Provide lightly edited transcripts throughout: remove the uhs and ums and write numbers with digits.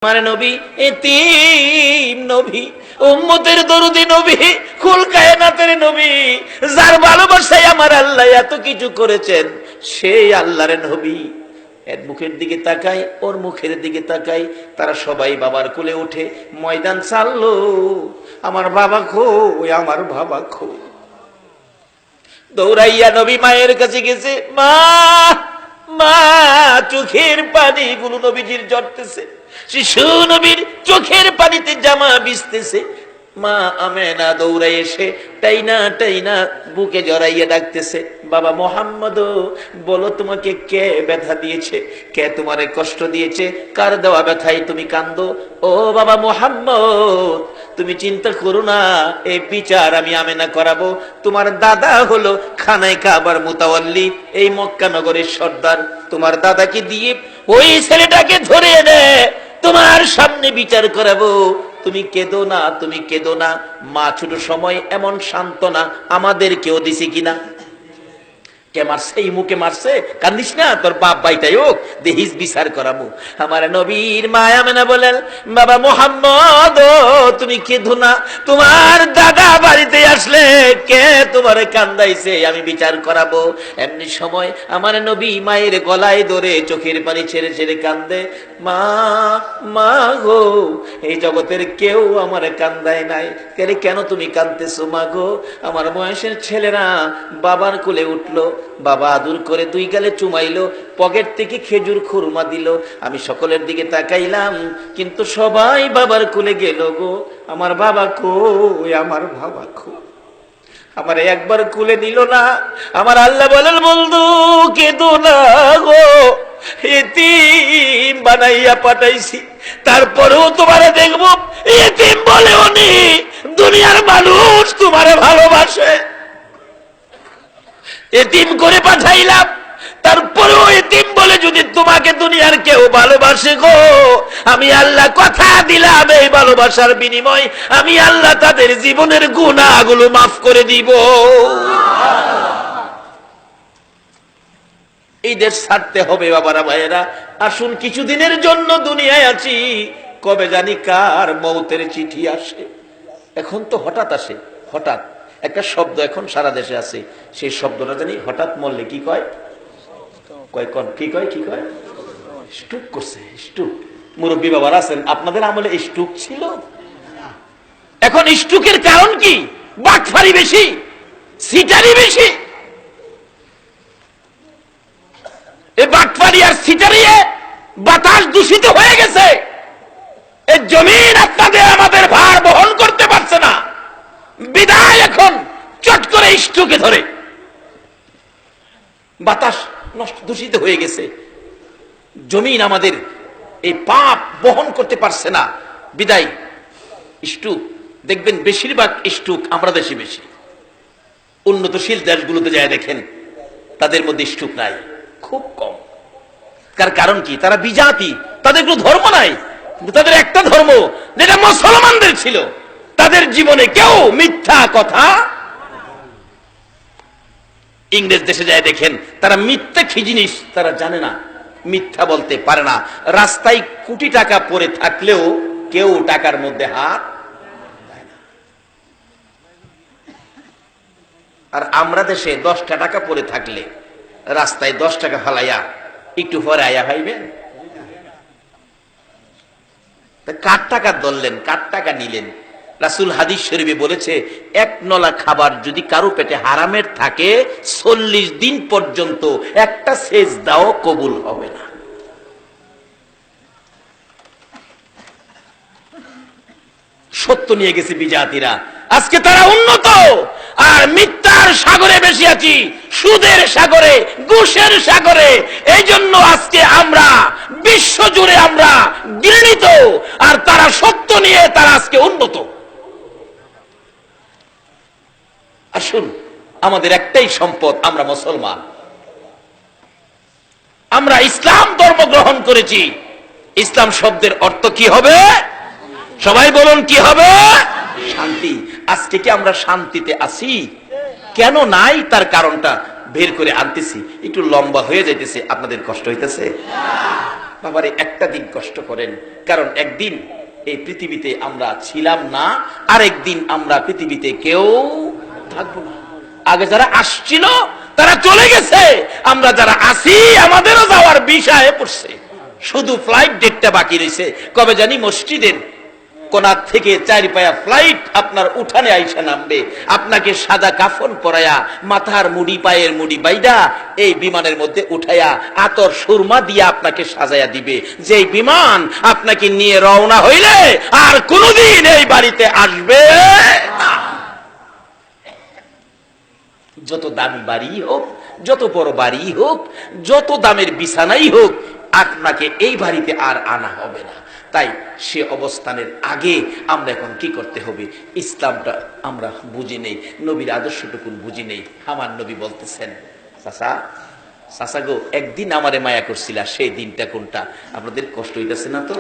আমার নবী এতিম নবী, উম্মতের দরদি নবী, কুল কায়নাতের নবী, যার ভালোবাসায় আমার আল্লাহ এত কিছু করেছেন, সেই আল্লাহর নবী। এর মুখের দিকে তাকাই, ওর মুখের দিকে তাকাই, তারা সবাই বাবার কোলে উঠে ময়দান চাললো। আমার বাবা কই, আমার বাবা কই। দৌড়াইয়া নবী মায়ের কাছে গেছে। মা, মা, চোখের পানি গুলো নবীজির ঝরতেছে, শিশু নবীর চোখের পানিতে জামা ভিজতেছে। মা আমেনা দৌড়াই এসে টাইনা টাইনা বুকে জড়াইয়া ডাকতেছে, বাবা মোহাম্মদ, বলো তোমাকে কে ব্যথা দিয়েছে, কে তোমারে কষ্ট দিয়েছে, কার দেওয়া ব্যথায় তুমি কান্দো? ও বাবা মোহাম্মদ, তুমি চিন্তা করো না, এই বিচার আমি আমেনা করাবো। তোমার দাদা হলো খানায় কাবার মুতাওয়াল্লি, এই মক্কা নগরের সর্দার। তোমার দাদাকে দিয়ে ওই ছেলেটাকে ধরে এনে তোমার সামনে বিচার করাবো। তুমি কেঁদো না, তুমি কেঁদো না। মা ছোট সময় এমন সান্ত্বনা আমাদের কেউ দিছে কিনা? কে মারছে? এই মুখে মারছে, কান্দিস না, তোর বাপ বাইটাই হোক, দেহিস বিচার করাবো। আমার নবীর মা আমেনা বলেন, বাবা মোহাম্মদ, তুমি কেঁদো না, তোমার দাদা বাড়িতে আসলে কে তোমারে কান্দাইছে, আমি বিচার করাবো। এমনি সময় আমার নবী মায়ের গলায় ধরে চোখের পানি ছেড়ে ছেড়ে কান্দে। মা, মা গো, এই জগতের কেউ আমার কান্দায় নাই, কেন তুমি কান্দতেছো মা গো? আমার বয়সের ছেলেরা বাবার কোলে উঠলো, বাবা আদর করে দুই গালে চুমাইলো, পকেট থেকে খেজুর খুরমা দিল। আমি সকলের দিকে তাকাইলাম, কিন্তু সবাই বাবার কোলে গেল গো। আমার বাবা কই, আমার বাবা কই? আমার একবার কুলে নিল না। আমার আল্লাহ বলেন, বন্ধু কেঁদো না গো, এতিম বানাইয়া পাঠাইছি, তারপরেও তোমারে দেখবো এতিম বলে উনি। দুনিয়ার মানুষ তোমারে ভালোবাসে, এতিম করে পাঠাইলাম, তারপরেও এতিম বলে যদি তোমাকে দুনিয়ার কেউ ভালোবাসে গো, আমি আল্লাহ কথা দিলাম, এই ভালোবাসার বিনিময় আমি আল্লাহ তাদের জীবনের গুনাহগুলো মাফ করে দিব। এই দেশ ছাড়তে হবে বাবারা ভাইয়েরা। আসুন, কিছুদিনের জন্য দুনিয়ায় আছি, কবে জানি কার মৌতের চিঠি আসে। এখন তো হঠাৎ আসে, হঠাৎ একটা শব্দ এখন সারা দেশে আছে, সেই শব্দটা জানি হঠাৎ মরলে কি কয়, কি কয়, কি কয়? স্ট্রোক করছে, স্ট্রোক। মুরব্বী বাবার আছেন, আপনাদের আমলে স্ট্রোক ছিল? এখন স্ট্রোকের কারণ কি? বাটফারি বেশি, সিটারি বেশি। এই বাটফারি আর সিটারিয়ে বাতাস দূষিত হয়ে গেছে। এই জমিন আপনাদের আমাদের ভার বহন করতে পারছে না, বিদায় এখন চট করে স্ট্রোকে ধরে। বাতাস নষ্ট, দূষিত হয়ে গেছে, জমিন আমাদের এই পাপ বহন করতে পারছে না, বিদায় স্ট্রোক। দেখবেন বেশিরভাগ স্ট্রোক আমরা দেশে বেশি। উন্নতশীল দেশগুলোতে যায় দেখেন, তাদের মধ্যে স্ট্রোক নাই, খুব কম। তার কারণ কি? তারা বিজাতি, তাদের কোনো ধর্ম নাই, কিন্তু তাদের একটা ধর্ম যেটা মুসলমানদের ছিল। তাদের জীবনে কেউ মিথ্যা কথা। ইংরেজ দেশে যায় দেখেন, তারা মিথ্যা কি জিনিস তারা জানে না, মিথ্যা বলতে পারে না। রাস্তায় কোটি টাকা পড়ে থাকলেও কেউ টাকার মধ্যে হাত দেয় না। আর আমরা দেশে 10টা টাকা পড়ে থাকলে রাস্তায় 10 টাকা ফালাইয়া একটু পরে আয়া ভাইবেন, কার টাকা ধরলেন, কার টাকা নিলেন? রাসূল হাদিস শরীফে বলেছে, এক নলা খাবার যদি কারো পেটে হারামের থাকে 40 দিন পর্যন্ত একটা সেজদাও কবুল হবে না। সত্য নিয়ে গেছে বিজাতিরা, আজকে তারা উন্নত, আর মিথ্যার সাগরে বেশি আছি, সুদের সাগরে, ঘুষের সাগরে। এই জন্য আজকে আমরা বিশ্ব জুড়ে আমরা ঘৃণিত, আর তারা সত্য নিয়ে তারা আজকে উন্নত। আসুন, আমাদের একটাই সম্পদ, আমরা মুসলমান, আমরা ইসলাম ধর্ম গ্রহণ করেছি। ইসলাম শব্দের অর্থ কি হবে? সবাই বলুন, কি হবে? শান্তি। আজকে কি আমরা শান্তিতে আছি? কেন নাই তার কারণটা বের করে আনতেছি। একটু লম্বা হয়ে যাইতেছে, আপনাদের কষ্ট হইতেছে? বাবারে একটা দিন কষ্ট করেন, কারণ একদিন এই পৃথিবীতে আমরা ছিলাম না, আর একদিন আমরা পৃথিবীতে কেউ থাকবো না। আগে যারা আসছিল তারা চলে গেছে, আমরা যারা আছি আমাদেরও যাওয়ার বিষয়ে পড়ছে, শুধু ফ্লাইট ডেটটা বাকি রয়েছে। কবে জানি মসজিদের কোনার থেকে 4 পায়া ফ্লাইট আপনার উঠানে আইসা নামবে, আপনাকে সাদা কাফন পরায়া, মাথার মুড়ি পায়ের মুড়ি বাইদা এই বিমানের মধ্যে উঠায়া আতর সুরমা দিয়া আপনাকে সাজায়া দিবে। যে বিমান আপনাকে নিয়ে রওনা হইলে আর কোনদিন এই বাড়িতে আসবে না। যত দামি বাড়ি হোক, যত বড় বাড়ি হোক, যত দামের বিছানাই হোক, আপনাকে এই বাড়িতে আর আনা হবে না। তাই সে অবস্থানের আগে আমরা এখন কি করতে হবে? ইসলামটা আমরা বুঝি নেই, নবীর আদর্শটুকু বুঝি নেই। আমার নবী বলতেছেন, চাচা গো, একদিন আমারে মায়া করছিল, সেই দিনটা কোনটা? আপনাদের কষ্ট হইতেছে না তো?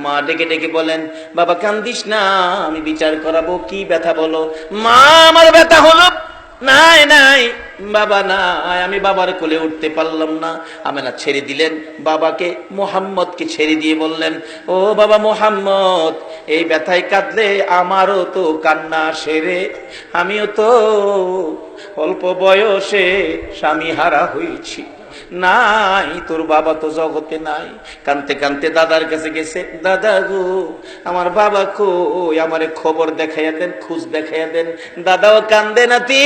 মা ডেকে ডেকে বলেন, বাবা কান্দিস না, আমি বিচার করাবো, কি ব্যথা বলো। মা, আমার ব্যথা হলো নাই নাই বাবা নাই, আমি বাবার কোলে উঠতে পারলাম না। আমেনা ছেড়ে দিলেন বাবাকে, মোহাম্মদকে ছেড়ে দিয়ে বললেন, ও বাবা মোহাম্মদ, এই ব্যথায় কাঁদলে আমারও তো কান্না সেরে, আমিও তো অল্প বয়সে স্বামী হারা হয়েছি, নাই তোর বাবা তো জগতে নাই। কানতে কানতে দাদার কাছে গেছে, দাদা গো, আমার বাবা কই, আমারে খবর দেখাইয়া দেন, খোঁজ দেখাইয়া দেন। দাদাও কান্দে, নাতি,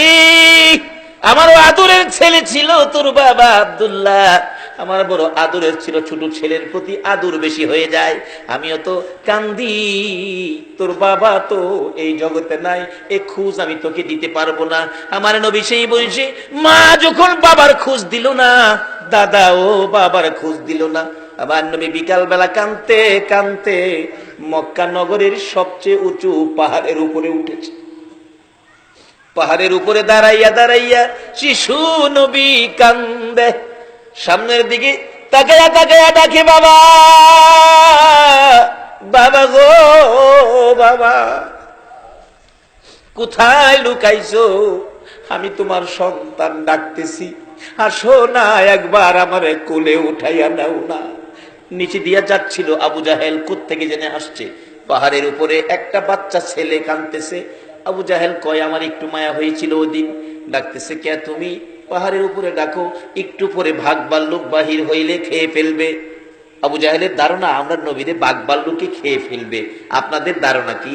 আমারও আদরের ছেলে ছিল তোর বাবা আব্দুল্লাহ, আমার বড় আদরের ছিল, ছোট ছেলের প্রতি আদর বেশি হয়ে যায়, আমিও তো কান্দি, তোর বাবা তো এই জগতে নাই, এ খোঁজ আমি তোকে দিতে পারবো না। আমার নবী সেই বয়সে মা যখন বাবার খোঁজ দিল না, দাদা ও বাবার খোঁজ দিল না, আমার নবী বিকাল বেলা কানতে কানতে মক্কা নগরের সবচেয়ে উঁচু পাহাড়ের উপরে উঠেছে। পাহাড়ের উপরে দাঁড়াইয়া দাঁড়াইয়া শিশু নবী কান্দে, সামনের দিকে তাকায়া তাকায়া ডাকে, বাবা, বাবা গো, বাবা কোথায় লুকাইছো? আমি তোমার সন্তান ডাকতেছি, আসো না, একবার আমারে কোলে উঠাইয়া নাও না। নিচে দিয়া যাচ্ছিল আবু জাহেল, কোত্থেকে জেনে আসছে। পাহাড়ের উপরে একটা বাচ্চা ছেলে কাঁদতেছে। আবু জাহেল কয়, আমার একটু মায়া হয়েছিল ওদিন। ডাকতেছে, কে তুমি? পাহাড়ের উপরে ডাকো, একটু পরে বাঘ ভাল্লুক বাহির হইলে খেয়ে ফেলবে। আবু জাহেলের ধারণা আমরা নবীরে বাঘ ভাল্লুকে খেয়ে ফেলবে, আপনাদের ধারণা কি?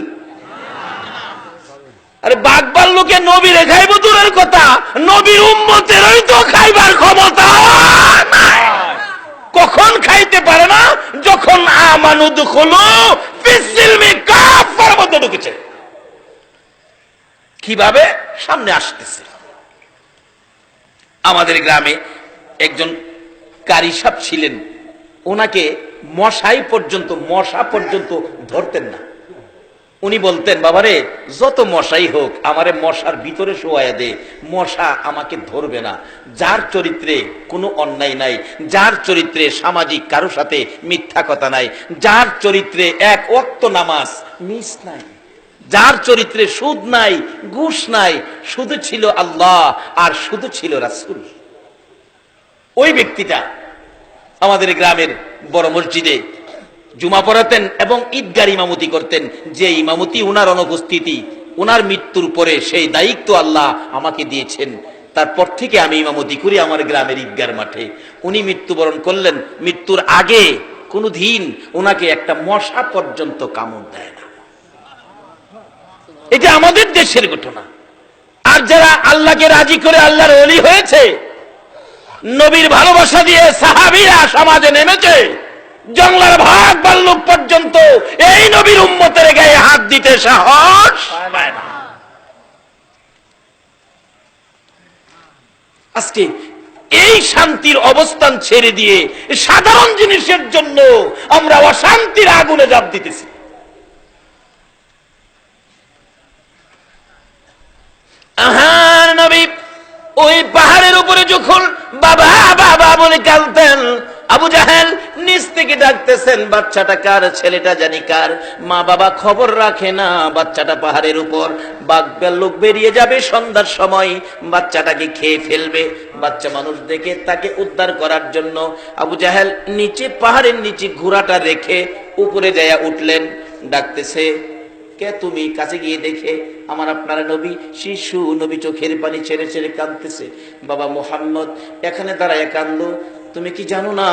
আরে বাঘ ভাল্লুকে নবীরে খাইব দূরের কথা, নবীর উম্মতেরই তো খাইবার ক্ষমতা নাই। কখন খাইতে পারে না? যখন আমানুদ হলো ফিসিলমি কাফার মধ্যে ঢুকেছে। কিভাবে? সামনে আসতেছে। আমাদের গ্রামে একজন কারি সাহেব ছিলেন, ওনাকে মশা পর্যন্ত ধরতেন না। উনি বলতেন, বাবারে যত মশাই হোক আমারে মশার ভিতরে শোয়াইয়া দে, মশা আমাকে ধরবে না। যার চরিত্রে কোনো অন্যায় নাই, যার চরিত্রে সামাজিক কারো সাথে মিথ্যা কথা নাই, যার চরিত্রে এক ওয়াক্ত নামাজ মিস নাই, যার চরিত্রে সুদ নাই, ঘুষ নাই, শুধু ছিল আল্লাহ আর শুধু ছিল রাসূল, ওই ব্যক্তিটা আমাদের গ্রামের বড় মসজিদে জুমা পড়াতেন এবং ঈদগার ইমামতি করতেন। যে ইমামতি উনার অনুপস্থিতি, উনার মৃত্যুর পরে সেই দায়িত্ব আল্লাহ আমাকে দিয়েছেন। তারপর থেকে আমি ইমামতি করি আমার গ্রামের ঈদগার মাঠে। উনি মৃত্যুবরণ করলেন, মৃত্যুর আগে কোনো দিন ওনাকে একটা মশা পর্যন্ত কামড় দেয় না। এটা আমাদের দেশের ঘটনা। আর যারা আল্লাহকে রাজি করে আল্লাহর ওলি হয়েছে, নবীর ভালোবাসা দিয়ে সাহাবীরা সমাজে নেমেছে, জঙ্গলার ভাগ ভাল্লুক পর্যন্ত এই নবীর উম্মতের গায়ে হাত দিতে সাহস পায় না। আজকে এই শান্তির অবস্থান ছেড়ে দিয়ে সাধারণ জিনিসের জন্য আমরা অশান্তির আগুনে ঝাঁপ দিতেছি। নবী ওই পাহাড়ের উপরে যখন বাবা বাবা বলে কাঁদতেন, আবু জাহেল নিচ থেকে ডাকতেছেন, বাচ্চাটা কার, ছেলেটা জানি কার। মা বাবা খবর রাখে না, বাচ্চাটা পাহাড়ের উপর, বাঘ ভাল্লুক বেরিয়ে যাবে সন্ধ্যার সময়, বাচ্চাটাকে খেয়ে ফেলবে। বাচ্চা মানুষ দেখে তাকে উদ্ধার করার জন্য আবু জাহেল নিচে, পাহাড়ের নিচে ঘোড়াটা রেখে উপরে যায়া উঠলেন। ডাকতেছে, কে তুমি? কাছে গিয়ে দেখে আমার আপনার নবী, শিশু নবী চোখের পানি ছেড়ে ছেড়ে কাঁদতেছে। বাবা মুহাম্মদ এখানে দাঁড়ায় কান্দো, তুমি কি জানো না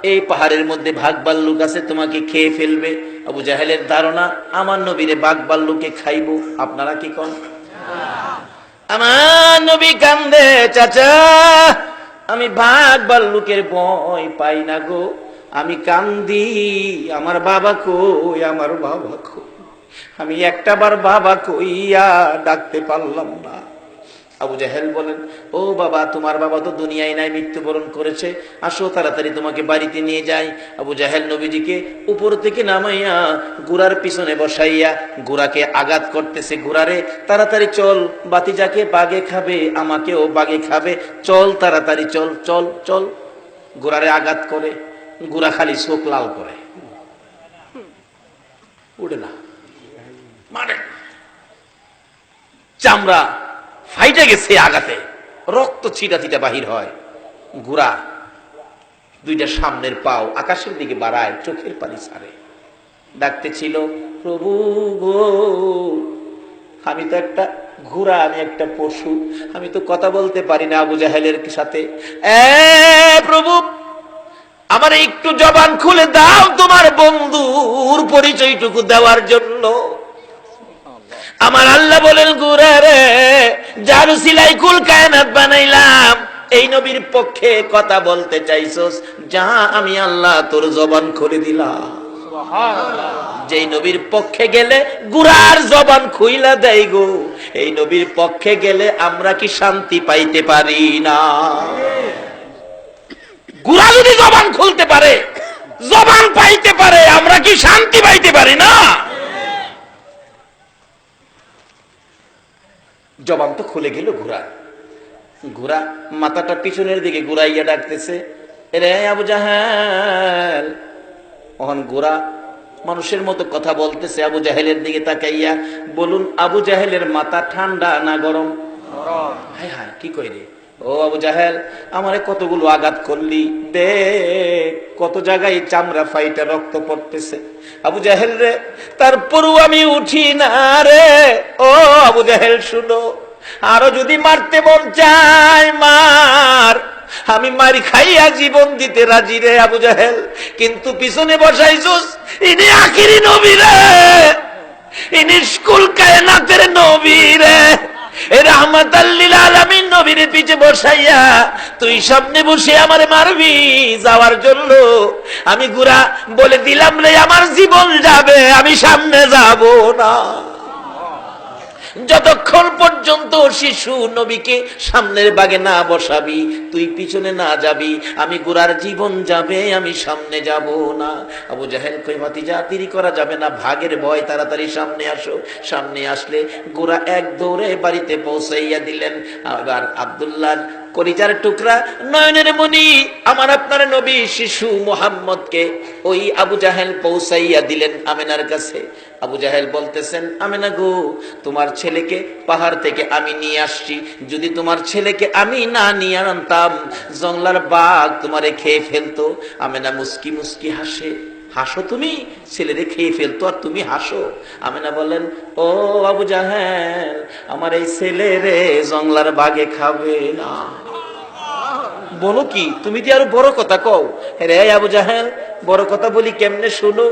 এই পাহাড়ের মধ্যে বাঘ ভাল্লুক আছে, তোমাকে খেয়ে ফেলবে। আবু জাহেলের ধারণা আমার নবীরে বাঘ ভাল্লুকে খাইবো। আপনারা কি কন? আমার নবী কান্দে, চাচা আমি বাঘ ভাল্লুকের ভয় পাই না গো, আমি কান্দি, আমার বাবা কই, আমার বাবা কই, আমি একটাবার বাবা কইয়া ডাকতে পারলাম না। আবু জাহেল বলেন, ও বাবা, তোমার বাবা তো দুনিয়ায় নাই, মৃত্যুবরণ করেছে, আসো তাড়াতাড়ি তোমাকে বাড়িতে নিয়ে যাই। আবু জাহেল নবীজিকে উপর থেকে নামাইয়া ঘোড়ার পিছনে বসাইয়া ঘোড়াকে আঘাত করতেছে, ঘোড়ারে তাড়াতাড়ি চল, বাতিজাকে বাগে খাবে, আমাকেও বাগে খাবে, চল তাড়াতাড়ি চল চল চল। ঘোড়ারে আঘাত করে, ঘোড়া খালি চোখ লাল করে, উঠে না, মানে চামড়া ফাইটে গেছে আঘাতে, রক্ত ছিটা ছিটা বাহির হয়। ঘোড়া দুইটা সামনের পাও আকাশের দিকে বাড়ায়, চোখের পানি ছাড়ে, ডাকতে ছিল, প্রভু গো, আমি তো একটা ঘোড়া, আমি একটা পশু, আমি তো কথা বলতে পারি না আবু জাহেলের সাথে। প্রভু, আমার একটু জবান খুলে দাও তোমার বন্ধুর পরিচয়টুকু দেওয়ার জন্য। আমার আল্লাহ বলেন, ঘোড়া রে, যার সিলাই কুল কায়নাত বানাইলাম, এই নবীর পক্ষে কথা বলতে চাইছস, যা আমি আল্লাহ তোর জবান খুলে দিলাম। যেই নবীর পক্ষে গেলে ঘোড়ার জবান খুইলা দেয় গো, এই নবীর পক্ষে গেলে আমরা কি শান্তি পাইতে পারি না? ঘোড়া যদি জবান খুলতে পারে, জবান পাইতে পারে, আমরা কি শান্তি পাইতে পারি না? জবান তো খুলে গেল ঘোড়া। ঘোড়া মাথাটা পিছনের দিকে ঘুরাইয়া ডাকতেছে, রে আবু জাহেল। ওখান ঘোড়া মানুষের মতো কথা বলতেছে, আবু জাহেলের দিকে তাকাইয়া, বলুন আবু জাহেলের মাথা ঠান্ডা না গরম? হায় হায়, কি কই রে? ও আবু জাহেল, আমারে কতগুলো আঘাত করলি, দেখ কত জায়গায় চামড়া ফাইটা রক্ত পড়তেছে। আবু জাহেল রে, তারপরও আমি উঠি না রে। ও আবু জাহেল শুনো, আরো যদি মারতে মন চায় মার, আমি মারি খাইয়া জীবন দিতে রাজি রে আবু জাহেল, কিন্তু পিছনে বসাইছস ইনি আখিরি নবী রে, ইনি কুল কায়নাতের নবী রে, রাহমাতাল লিল আলামিন নবীর পিছে বসাইয়া তুই সামনে বসে আমারে মারবি যাওয়ার জন্য। আমি ঘোড়া বলে দিলাম রে, আমার জীবন যাবে, আমি সামনে যাব না। যতক্ষণ পর্যন্ত শিশু নবীকে সামনের বাগে না বসাবি, তুই পিছনে না যাবি, আমি ঘোড়ার জীবন যাবে, আমি সামনে যাব না। আবু জাহেল কই, ভাতিজা দেরি করা যাবে না, ভাগের ভয়, তাড়াতাড়ি সামনে আসো। সামনে আসলে ঘোড়া এক দৌড়ে বাড়িতে পৌঁছাইয়া দিলেন। আবার আব্দুল্লাহ কলিজার টুকরা, নয়নের মণি, আমার আপনার নবী শিশু মুহাম্মদকে ওই আবু জাহেল পৌঁছাইয়া দিলেন আমেনার কাছে। আবু জাহেল বলতেছেন, আমেনা গো, তোমার ছেলেকে পাহাড় থেকে আমি নিয়ে আসছি, যদি তোমার ছেলেকে আমি না নিয়ে আনতাম, জংলার বাঘ তোমারে খেয়ে ফেলতো। আমেনা মুস্কি মুস্কি হাসে, হাসো তুমি, ছেলেরে খেয়ে ফেলতো আর তুমি হাসো। আমেনা বলেন, ও আবু জাহেল, আমার এই ছেলেরে জংলার বাঘে খাবে না। বলো কি, তুমি কি আরো বড় কথা কও? রে আবু জাহেল, বড় কথা বলি কেমনে শুনো।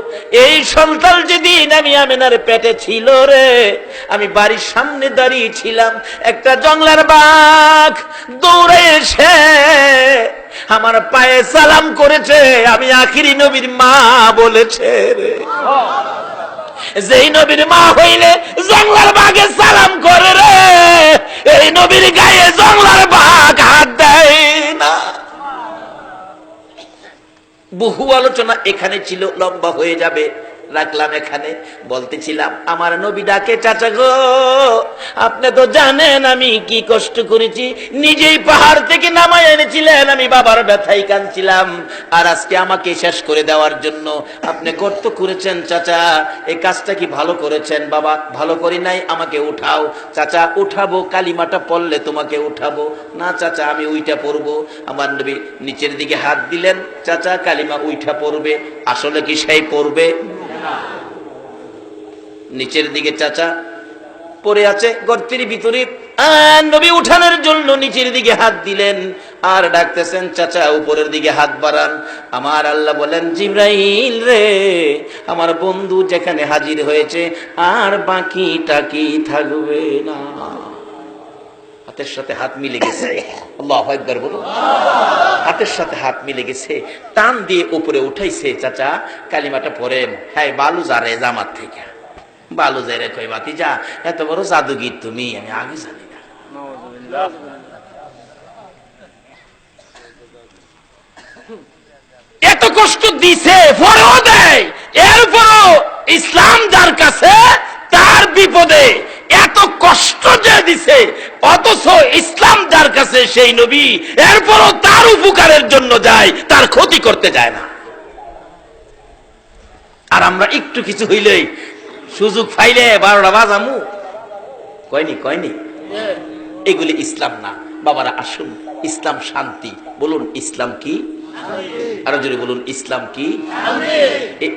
এই সন্তান যেদিন আমি আমেনার পেটে ছিল রে, আমি বাড়ির সামনে দাঁড়িয়ে ছিলাম, একটা জংলার বাঘ দৌড়ে এসে আমার পায়ে সালাম করেছে, আমি আখিরি নবীর মা বলেছে রে। যেই নবীর মা হইলে জংলার বাঘে সালাম করে রে, এই নবীর গায়ে জংলার বাঘ হাত দেয় না। বহু আলোচনা এখানে ছিল, লম্বা হয়ে যাবে, রাখলাম এখানে। বলতেছিলাম আমার নবী ডাকে, চাচা গো আপনি তো জানেন আমি কি কষ্ট করেছি, নিজেই পাহাড় থেকে নামায় এনেছিলেন, আমি বাবার ব্যথায় কাঁদছিলাম, আর আজকে আমাকে শেষ করে দেওয়ার জন্য আপনি গর্ত করেছেন। চাচা এই কাজটা কি ভালো করেছেন? বাবা ভালো করি নাই, আমাকে উঠাও। চাচা উঠাবো, কালিমাটা পড়লে তোমাকে উঠাবো। না চাচা আমি উইটা পড়বো। আমার নবী নিচের দিকে হাত দিলেন, চাচা কালিমা উইঠা পড়বে। আসলে কি সেই পড়বে? নিচের দিকে চাচা পড়ে আছে গর্তের ভিতরে, নবী উঠানোর জন্য নিচের দিকে হাত দিলেন আর ডাকতেছেন, চাচা উপরের দিকে হাত বাড়ান। আমার আল্লাহ বলেন, জিবরাইল রে আমার বন্ধু যেখানে হাজির হয়েছে আর বাকি টাকি থাকবে না। হাতের সাথে হাত মিলে গেছে, আল্লাহু আকবার বলো। হাতের সাথে হাত মিলে গেছে, টান দিয়ে উপরে উঠাইছে। চাচা কালিমাটা পড়েন। হ্যাঁ বালু যারে জামাত থেকে বালু যারে কই বাতি যা, এত বড় জাদুগির তুমি, আমি আগে জানি না। এত কষ্ট দিছে পরেও দেয়, এরপরও ইসলাম যার কাছে তার বিপদে এত কষ্ট যে দিছে, অথচ ইসলাম যার কাছে সেই নবী এরপরও তার উপকারের জন্য যায়, তার ক্ষতি করতে যায় না। আর আমরা একটু কিছু হইলেই সুযোগ পাইলে 12টা বাজামু, কয়নি এগুলি ইসলাম না। বাবারা আসুন, ইসলাম শান্তি। বলুন ইসলাম কি? আরো জোরে বলুন ইসলাম কি?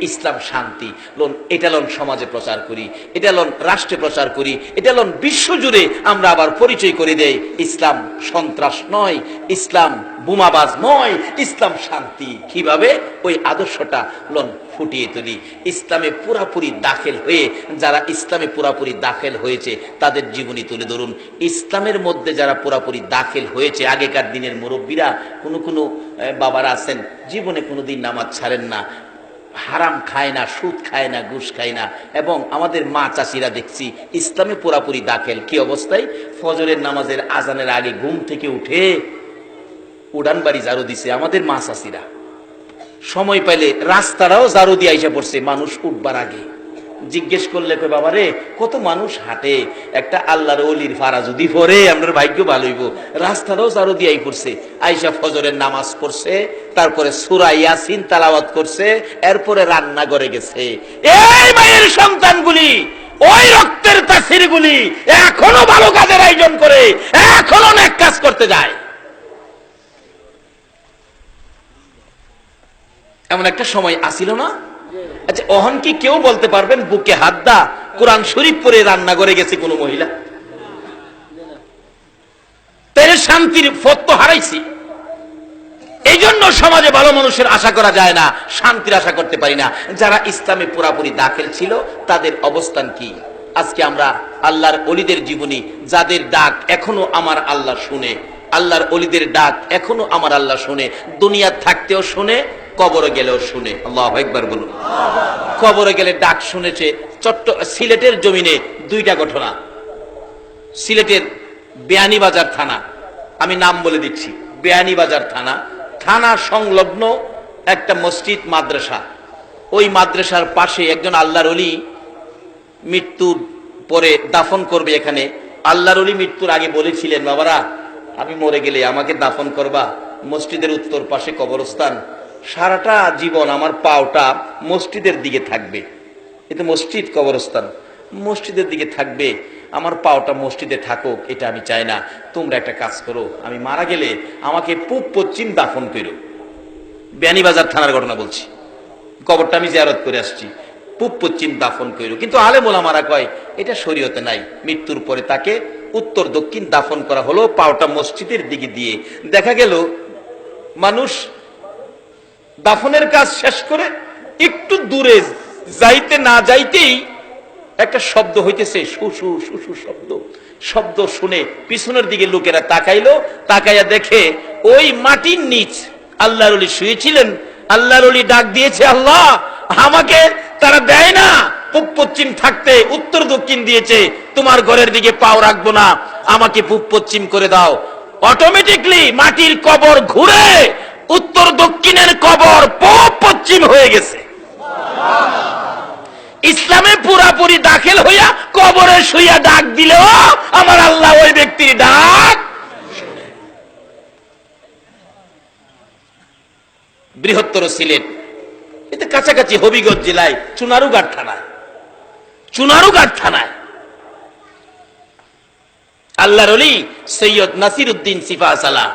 ইসলাম শান্তি। লোন এটা লোন সমাজে প্রচার করি, এটা লোন রাষ্ট্রে প্রচার করি, এটা লোন বিশ্ব জুড়ে আমরা আবার পরিচয় করে দেই। ইসলাম সন্ত্রাস নয়, ইসলাম বোমাবাজ নয়, ইসলাম শান্তি। কিভাবে? ওই আদর্শটা লোন ফুটিয়ে তুলি। ইসলামে পুরাপুরি দাখিল হয়ে, যারা ইসলামে পুরাপুরি দাখিল হয়েছে তাদের জীবনী তুলে ধরুন। ইসলামের মধ্যে যারা পুরাপুরি দাখিল হয়েছে, আগেকার দিনের মুরব্বীরা, কোনো বাবারা আছেন জীবনে কোনোদিন নামাজ ছাড়েন না, হারাম খায় না, সুদ খায় না, ঘুষ খায় না, এবং আমাদের মা চাচিরা দেখছি ইসলামে পুরাপুরি দাখিল। কি অবস্থায়? ফজরের নামাজের আজানের আগে ঘুম থেকে উঠে উড়ান বাড়ি ঝাড়ু দিছে আমাদের মা চাচিরা। সময় পাইলে রাস্তাটাও ঝাড়ু দিয়ে আইসা পড়ছে মানুষ উঠবার আগে। জিজ্ঞেস করলে কই বাবা রে কত মানুষ হাঁটে, একটা আল্লাহর ওলির ফারা যদি পড়ে আপনার ভাগ্য ভালো হইব। রাস্তাটাও ঝাড়ু দিয়ে আই পড়ছে, আইসা ফজরের নামাজ পড়ছে, তারপরে সূরা ইয়াসিন তেলাওয়াত করছে, এরপরে রান্না করে গেছে। এই মায়ের সন্তানগুলি, ওই রক্তের তাসিরগুলি এখনো ভালো কাজের আয়োজন করে, এখনো নেক কাজ করতে যায়। এমন একটা সময় আসিল না? আচ্ছা অহন কি কেউ বলতে পারবেন বুকে হাত দা কোরআন শরীফ পড়ে রান্না করে গেছে কোন মহিলা? তাই শান্তির পথ তো হারাইছি। এই জন্য সমাজে ভালো মানুষের আশা করা যায় না, শান্তির আশা করতে পারি না। যারা ইসলামে পুরাপুরি দাখিল ছিল তাদের অবস্থান কি? আজকে আমরা আল্লাহর ওলিদের জীবনী, যাদের ডাক এখনো আমার আল্লাহ শুনে, আল্লাহর ওলিদের ডাক এখনো আমার আল্লাহ শুনে, দুনিয়া থাকতেও শুনে, কবরে গেলেও শুনে। আল্লাহু আকবার বলুন। কবরে গেলে ডাক শুনেছে। সিলেটের জমিনে দুইটা ঘটনা। সিলেটের বেয়ানীবাজার থানা, আমি নাম বলে দিচ্ছি, বেয়ানীবাজার থানা, থানা সংলগ্ন একটা মসজিদ মাদ্রাসা। ওই মাদ্রাসার পাশে একজন আল্লাহর ওলি মৃত্যুর পরে দাফন করবে এখানে। আল্লাহর ওলি মৃত্যুর আগে বলেছিলেন, বাবারা আমি মরে গেলে আমাকে দাফন করবা মসজিদের উত্তর পাশে কবরস্থান, সারাটা জীবন আমার পাওটা মসজিদের দিকে থাকবে। এতে মসজিদ কবরস্থান, মসজিদের দিকে থাকবে, আমার পাওটা মসজিদে থাকুক, এটা আমি চাই না। তোমরা একটা কাজ করো, আমি মারা গেলে আমাকে পূব পশ্চিম দাফন করো। বেয়ানীবাজার থানার ঘটনা বলছি, কবরটা আমি জিয়ারত করে আসছি, পূব পশ্চিম দাফন করো। কিন্তু আলেম ওলামারা কয় এটা শরীয়তে নাই। মৃত্যুর পরে তাকে উত্তর দক্ষিণ দাফন করা হলো, পাওটা মসজিদের দিকে দিয়ে। দেখা গেল মানুষ দাফনের কাজ শেষ করে একটু দূরে যাইতে না যাইতেই একটা শব্দ হইতেছে, শুশু শুশু শব্দ। শব্দ শুনে পিছনের দিকে লোকেরা তাকাইলো, তাকাইয়া দেখে ওই মাটির নিচ আল্লাহর ওলি শুয়েছিলেন। আল্লাহর ওলি ডাক দিয়েছে, আল্লাহ আমাকে তারা দেয় না পূব পশ্চিম থাকতে, উত্তর দক্ষিণ দিয়েছে, তোমার ঘরের দিকে পাও রাখবো না, আমাকে পূব পশ্চিম করে দাও। অটোমেটিকলি মাটির কবর ঘুরে উত্তর দক্ষিণের কবর পূব পশ্চিম হয়ে গেছে। ইসলামে পুরাপুরি দাখিল হইয়া কবরে শুইয়া ডাক দিলেও আমার আল্লাহ ওই ব্যক্তির ডাক। বৃহত্তর সিলেট, এতে কাছাকাছি হবিগঞ্জ জেলায় চুনারুঘাট থানায় আল্লাহর ওলি সৈয়দ নাসির উদ্দিন সিফা সালাহ,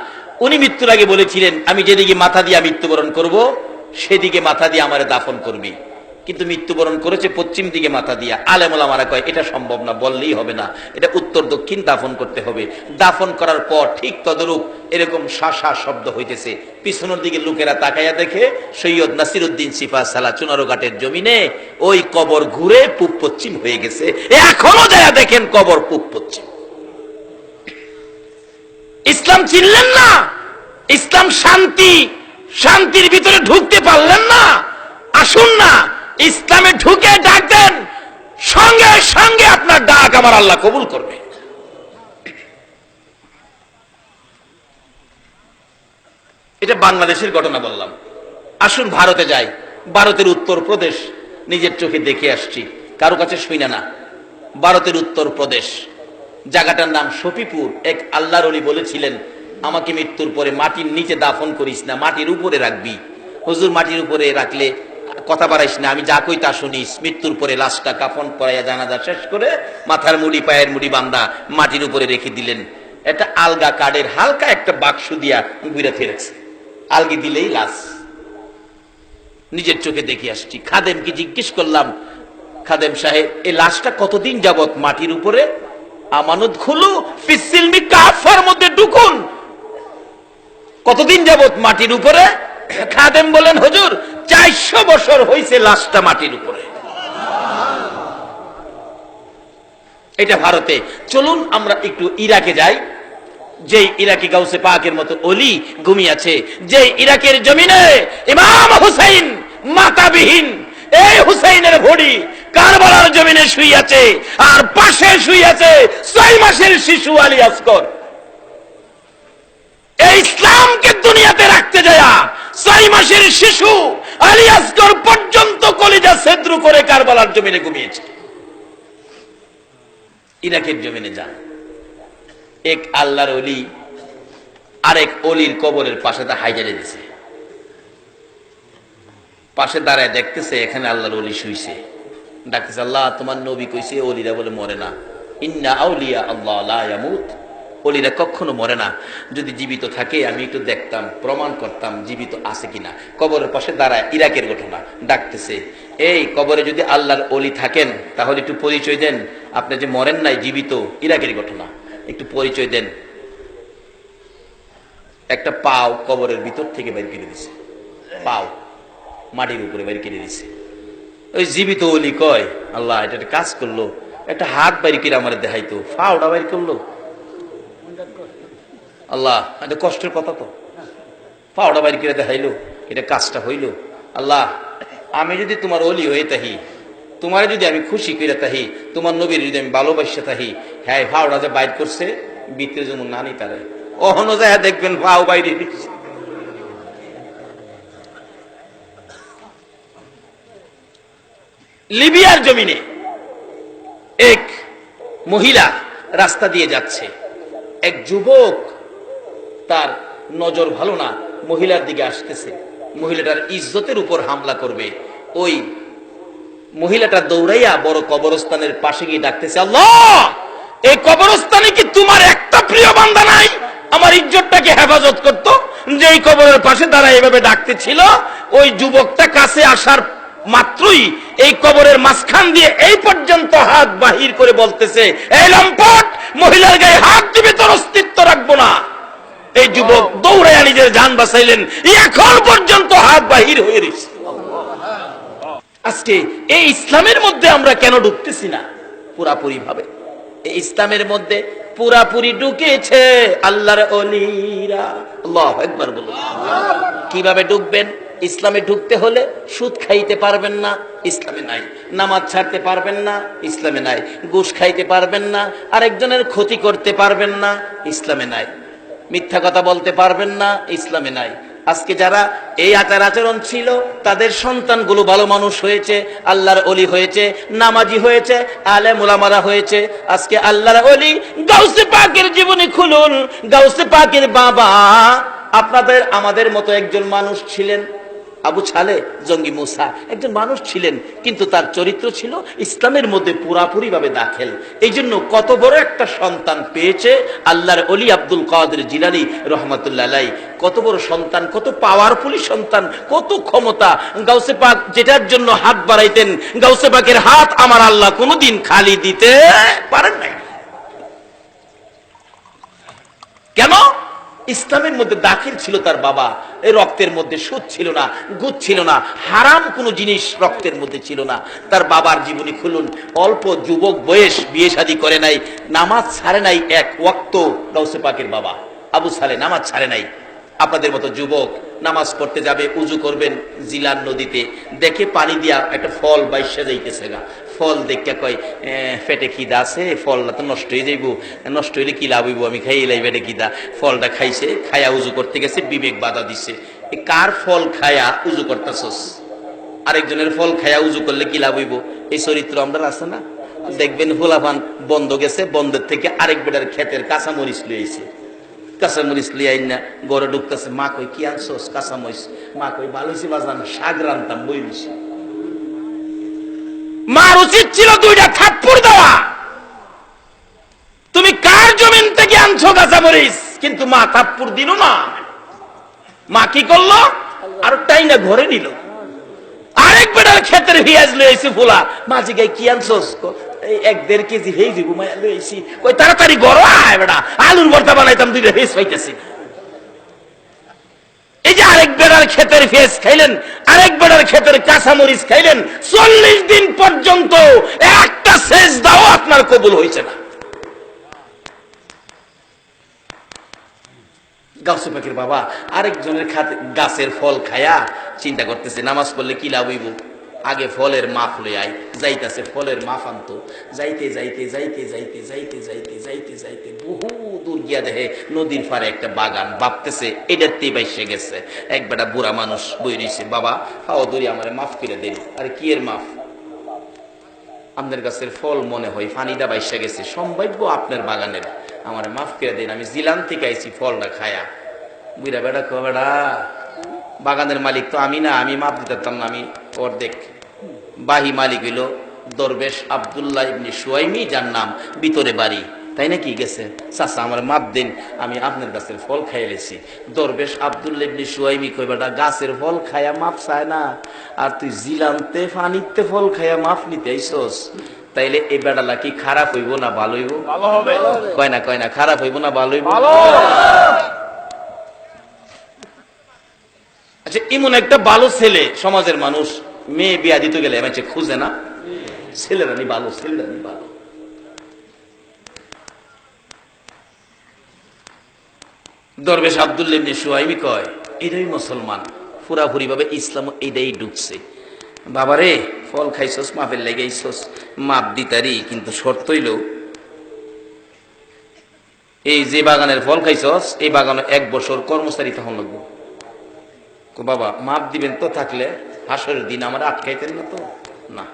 উনি মৃত্যুর আগে বলেছিলেন, আমি যেদিকে মাথা দিয়া মৃত্যুবরণ করব সেদিকে মাথা দিয়ে আমারে দাফন করবি। কিন্তু মৃত্যুবরণ করেছে পশ্চিম দিকে মাথা দিয়া। আলেম ওলামারা কয় এটা সম্ভব না, বললেই হবে না, এটা উত্তর দক্ষিণ দাফন করতে হবে। দাফন করার পর ঠিক তদরূপ এরকম শাসা শব্দ হইতেছে। পিছনের দিকে লোকেরা তাকাইয়া দেখে সৈয়দ নাসির উদ্দিন সিফা সালাহ চুনারুঘাটের জমিনে ওই কবর ঘুরে পূব পশ্চিম হয়ে গেছে। এখনো যারা দেখেন কবর পূব পশ্চিম। ইসলাম চিনলেন না? ইসলাম শান্তি, শান্তির ভিতরে ঢুকতে পারলেন না? আসুন না ইসলামে ঢুকে ডাক দেন, সঙ্গে সঙ্গে আপনার ডাক আমার আল্লাহ কবুল করবে। এটা বাংলাদেশের ঘটনা বললাম। আসুন ভারতে যাই। ভারতের উত্তরপ্রদেশ নিজের চোখে দেখে আসছি, কারো কাছে শুইনা না। ভারতের উত্তরপ্রদেশ, জায়গাটার নাম শফিপুর। এক আল্লাহর ওলি বলেছিলেন, আমাকে মৃত্যুর পরে মাটির নিচে দাফন করিস না, মাটির উপরে রাখবি। হুজুর মাটির উপরে রাখলে কথা বাড়াইস না, আমি যা কই তা শুনিস। মৃত্যুর পরে লাশটা কাফন পরাইয়া জানাজা শেষ করে মাথার মুড়ি পায়ের মুড়ি বান্ধা মাটির উপরে রেখে দিলেন। একটা আলগা কাঠের হালকা একটা বাক্স দিয়া ঘুরে ফেলেছে, আলগি দিলেই লাশ। নিজের চোখে দেখে আসছি। খাদেমকে জিজ্ঞেস করলাম, খাদেম সাহেব এই লাশটা কতদিন যাবত মাটির উপরে? আমানত খুলু ফিসিলমি কাফার মধ্যে ঢুকুন, কতদিন যাবত মাটির উপরে? খাদেম বলেন, হুজুর 400 বছর হইছে লাশটা মাটির উপরে। এটা ভারতে। চলুন আমরা একটু ইরাকে যাই। যে ইরাকি গাউসে পাকের মতো অলি ঘুমিয়েছে, যে ইরাকের জমিনে ইমাম হুসাইন মাতাবিহীন, এই হুসাইনের ভড়ি কারবালার জমিনে শুইয়াছে, আর পাশে শুইয়াছে 6 মাসের শিশু আলী আসগর। এই ইসলামকে দুনিয়াতে রাখতে যায় 6 মাসের শিশু আলী আসগর পর্যন্ত কলিজা ছেদ্র করে কারবালার জমিনে ঘুমিয়েছে। ইরাকের জমিনে যান, এক আল্লাহর ওলি আরেক অলির কবরের পাশে তা হাইজারে দিছে। পাশে দাঁড়ায় দেখতেছে এখানে আল্লাহর ওলি শুইছে। ডাকতেছে, আল্লাহ তোমার নবী কইছে ওলিরা বলে মরে না, ইন্না আউলিয়া আল্লাহ লা ইয়ামুত, ওলিরা কখনো মরে না। যদি জীবিত থাকে আমি একটু দেখতাম, প্রমাণ করতাম জীবিত আছে কিনা। কবরের পাশে দাঁড়ায়, ইরাকের ঘটনা। ডাকতেছে, এই কবরে যদি আল্লাহর ওলি থাকেন তাহলে একটু পরিচয় দেন, আপনি যে মরেন নাই, জীবিত। ইরাকের ঘটনা, একটু পরিচয় দেন। একটা পাও কবরের ভিতর থেকে বের করে দিছে, পাও মাটির উপরে বের করে দিছে। ওই জীবিত ওলি কয়, আল্লাহ এটা একটা কাজ করলো, একটা হাত বাইর করে আমার দেখাইতো, পাওটা বাইর করলো। আল্লাহ এটা কষ্টের কথা তো, পাওটা বাইর করে দেখাইলো, এটা কাজটা হইল। আল্লাহ আমি যদি তোমার ওলি হয়ে থাকি, তোমার যদি আমি খুশি করে থাকি, তোমার নবীর যদি আমি ভালোবাসা থাকি, হ্যাঁ পাওটা যে বাইর করছে ভিতরে যেমন নানি তারে অহনো যায় দেখবেন পাও বাইরে দিচ্ছে। লিবিয়ার জমিনে এক মহিলা রাস্তা দিয়ে যাচ্ছে, এক যুবক তার নজর ভালো না, মহিলার দিকে আসতেছে, মহিলাটার ইজ্জতের উপর হামলা করবে। ওই মহিলাটা দৌড়াইয়া বড় কবরস্থানের পাশে গিয়ে ডাকতেছে, আল্লাহ এই কবরস্থানে কি তোমার একটা প্রিয় বান্দা নাই আমার ইজ্জতটাকে হেফাজত করত? যে এই কবরের পাশে দাঁড়ায় এভাবে ডাকতেছিল, ওই যুবকটা কাছে আসার মাত্রই এই কবরের মাঝখান দিয়ে এই পর্যন্ত হাত বাহির করে বলতেছে, এই লম্পট, মহিলার গায়ে হাত দিবে তোর অস্তিত্ব রাখবো না। এই যুবক দৌড়াইয়া নিজের জান বাঁচাইলেন, এখন পর্যন্ত হাত বাহির হয়ে রয়েছে। আজকে এই ইসলামের মধ্যে আমরা কেন ঢুকতেছি না পুরাপুরি ভাবে? এই ইসলামের মধ্যে পুরাপুরি ঢুকেছে আল্লাহর ওলিরা। আল্লাহু আকবার বলুন। কিভাবে ঢুকবেন? ইসলামে ঢুকতে হলে সুদ খাইতে পারবেন না, ইসলামে নাই। নামাজ ছাড়তে পারবেন না, ইসলামে নাই। ঘুষ খাইতে পারবেন না, আরেকজনের ক্ষতি করতে পারবেন না, ইসলামে নাই। মিথ্যা কথা বলতে পারবেন না, ইসলামে নাই। আজকে যারা এই আচার আচরণ ছিল তাদের সন্তানগুলো ভালো মানুষ হয়েছে, আল্লাহর ওলি হয়েছে, নামাজি হয়েছে, আলেম ওলামারা হয়েছে। আজকে আল্লাহর ওলি গাউসে পাকের জীবনী খুলুন, গাউসে পাকের বাবা আপনাদের আমাদের মতো একজন মানুষ ছিলেন, আবু ছালে জঙ্গি মুসা একজন মানুষ ছিলেন, কিন্তু তার চরিত্র ছিল ইসলামের মধ্যে পুরাপুরি ভাবে দাখিল। এই জন্য কত বড় একটা সন্তান পেয়েছে আল্লাহর ওলি আব্দুল কাদের জিলানী রহমাতুল্লাহ আলাইহি। কত বড় সন্তান, কত পাওয়ারফুল সন্তান, কত ক্ষমতা। গাউসে পাক যেটার জন্য হাত বাড়াইতেন, গাউসে পাকের হাত আমার আল্লাহ কোনোদিন খালি দিতে পারেন নাই। কেন? ইসলামের মধ্যে দাখিল ছিল তার বাবা। এই রক্তের মধ্যে সুদ ছিল না, গুদ ছিল না, হারাম কোনো জিনিস রক্তের মধ্যে ছিল না। তার বাবার জীবনী খুলুন, অল্প যুবক বয়স, বিয়ে শাদী করে নাই, নামাজ ছাড়ে নাই এক ওয়াক্ত। গাউসে পাকের বাবা আবু সালে নামাজ ছাড়ে নাই। আপনাদের মতো যুবক নামাজ পড়তে যাবে, উজু করবেন জিলান নদীতে, দেখে পানি দিয়া একটা ফল বাইশা যাইতেছে গা, ফল দেখে কয় পেটে খিদা আছে, ফলটা তো নষ্ট হয়ে যাইব, নষ্ট হইলে কি লাভ হইব, আমি খাইলাই পেটে খিদা। ফলটা খাইছে, খায়া উজু করতে গেছে, বিবেক বাধা দিছে, কার ফল খায়া উজু করতেছস, আরেকজনের ফল খায়া উজু করলে কি লাভ হইব। এই চরিত্র আমরা আছে না? দেখবেন হোলাফান বন্ধ গেছে, বন্ধের থেকে আরেক বেটার ক্ষেতের কাঁচামরিচ লইছে, কাঁচামরিচ লিয়ে আইন না গড়ে ঢুকতেছে, মা কই কি আনছস? কাঁচামরিচ। মা কই ভালো হয়েছে বাজান, শাক রান্তাম বই নিছি। মার উচিত ছিল দুইটা থাপ্পড় দেওয়া, তুমি কার জমিন থেকে আনছো কাঁচামরিচ? কিন্তু মা থাপ্পড় দিল না। মা কি করলো? আর টাই না ঘরে নিল। আরেক বেটার ক্ষেতের পেঁয়াজ লইছে ফুলা, মা জিগাই কি আনছস? এই 1-1.5 কেজি হেই দিব মায়া লইছি। কই তাড়াতাড়ি গরো আয় বেটা, আলুর ভর্তা বানাইতাম, দুইটা হেজ পাইতেছি। এই যে আরেক বেড়ার ক্ষেতের পেঁয়াজ খাইলেন, আরেক বেড়ার ক্ষেতের কাঁচামরিচ খাইলেন, 40 দিন পর্যন্ত একটা সেজদাও আপনার কবুল হয়েছে না। গাউসে পাকের বাবা আরেকজনের গাছের ফল খায়া চিন্তা করতেছে নামাজ পড়লে কি লাভ হইব, আগে ফলের মাফ লই আই। যাইতেছে ফলের মাফ আনতো, যাইতে যাইতে যাইতে যাইতে যাইতে যাইতে যাইতে যাইতে বহু দূর গিয়া দেখে নদীর পারে একটা বাগান, ভাবতেছে এটাতে বাইসে গেছে। এক বেটা বুড়া মানুষ বই রইছে, বাবা হাও দূরে আমার মাফ করে দেন। আরে কি এর মাফ? আপনার গাছের ফল মনে হয় পানিটা বাইসে গেছে, সম্ভাব্য আপনার বাগানের, আমার মাফ করে দেন, আমি জিলান থেকে আইছি ফলটা খায়া। বুড়া বেটা কো বেটা বাগানের মালিক তো আমি না, আমি মাপ দিতাম না, আমি অর্ধেক। বাহি মালিক হইল দরবেশ আব্দুল্লাহ ইবনে সুয়াইমি, যার নাম ভিতরে বাড়ি, তাই নাকি? গেছে, চাচা আমার মাপ দেন, আমি আপনার গাছের ফল খাইয়ে লেছি। দরবেশ আব্দুল্লাহ ইবনে সুয়াইমি কই বেটা গাছের ফল খায়া মাপ চায় না, আর তুই জিলানতে পানিতে ফল খায়া মাপ নিতে আইছস, তাইলে এই বেটালা কি খারাপ হইব না ভালো হইব? ভালো হবে। কয় না খারাপ হইব না ভালো হইব? আচ্ছা, এমন একটা ভালো ছেলে সমাজের মানুষ, মেয়ে বিয়া দিতে গেলে আমাকে খুঁজে না, ছেলেরা নি ভালো, ছেলেরা নি ভালো। দরবেশ আব্দুল্লাহ ইবনে সুয়াইমি কয় এটাই মুসলমান, পুরাপুরি ভাবে ইসলাম এইটাই ঢুকছে। বাবারে ফল খাইছস, মাপের লেগেইছস, মাপ দিতারি, কিন্তু শর্ত হইল এই যে বাগানের ফল খাইছস, এই বাগানে 1 বছর কর্মচারী তখন লাগবো। বাবা মাপ দিবেন তো, থাকলে হাসরের দিন আমার আটকাইতেন না তো? না।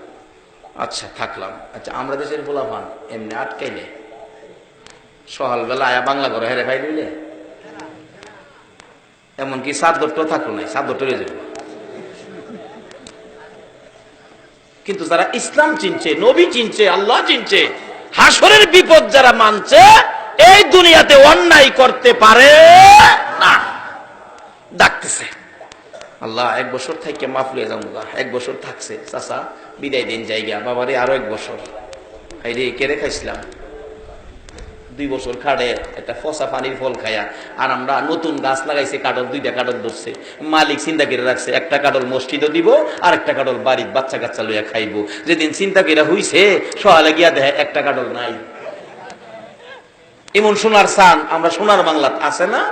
আচ্ছা থাকলাম। আচ্ছা, আমরা দেশের পোলাপান এমনি আটকাইলে সকালবেলা আয়া বাংলা ঘরে হেরে খাই দিলে, এমনকি চাদরটাও থাকলো নাই, চাদরটা রয়ে যাবে। কিন্তু যারা ইসলাম চিনছে, নবী চিনছে, আল্লাহ চিনছে, হাসরের বিপদ যারা মানছে, এই দুনিয়াতে অন্যায় করতে পারে না। ডাকতেছে আল্লাহ 1 বছর থেকে মাফ লয়ে যাবো, 1 বছর থাকছে, চাচা বিদায় দিন জায়গা, বাবারে আরো 1 বছর। এই রে কেড়ে খাইছিলাম 2 বছর খাড়ে একটা ফসা পানির ফল খায়া, আর আমরা নতুন গাছ লাগাইছে, কাটল 2টা কাটল ধরছে, মালিক চিন্তা করে রাখছে একটা কাটল মসজিদও দিব আর একটা কাটল বাড়ির বাচ্চা কাচ্চা লইয়া খাইবো। যেদিন চিন্তা করে হইছে সকালে গিয়া দেখে একটা কাটল নাই। এমন সোনার সান আমরা সোনার বাংলা আছে না?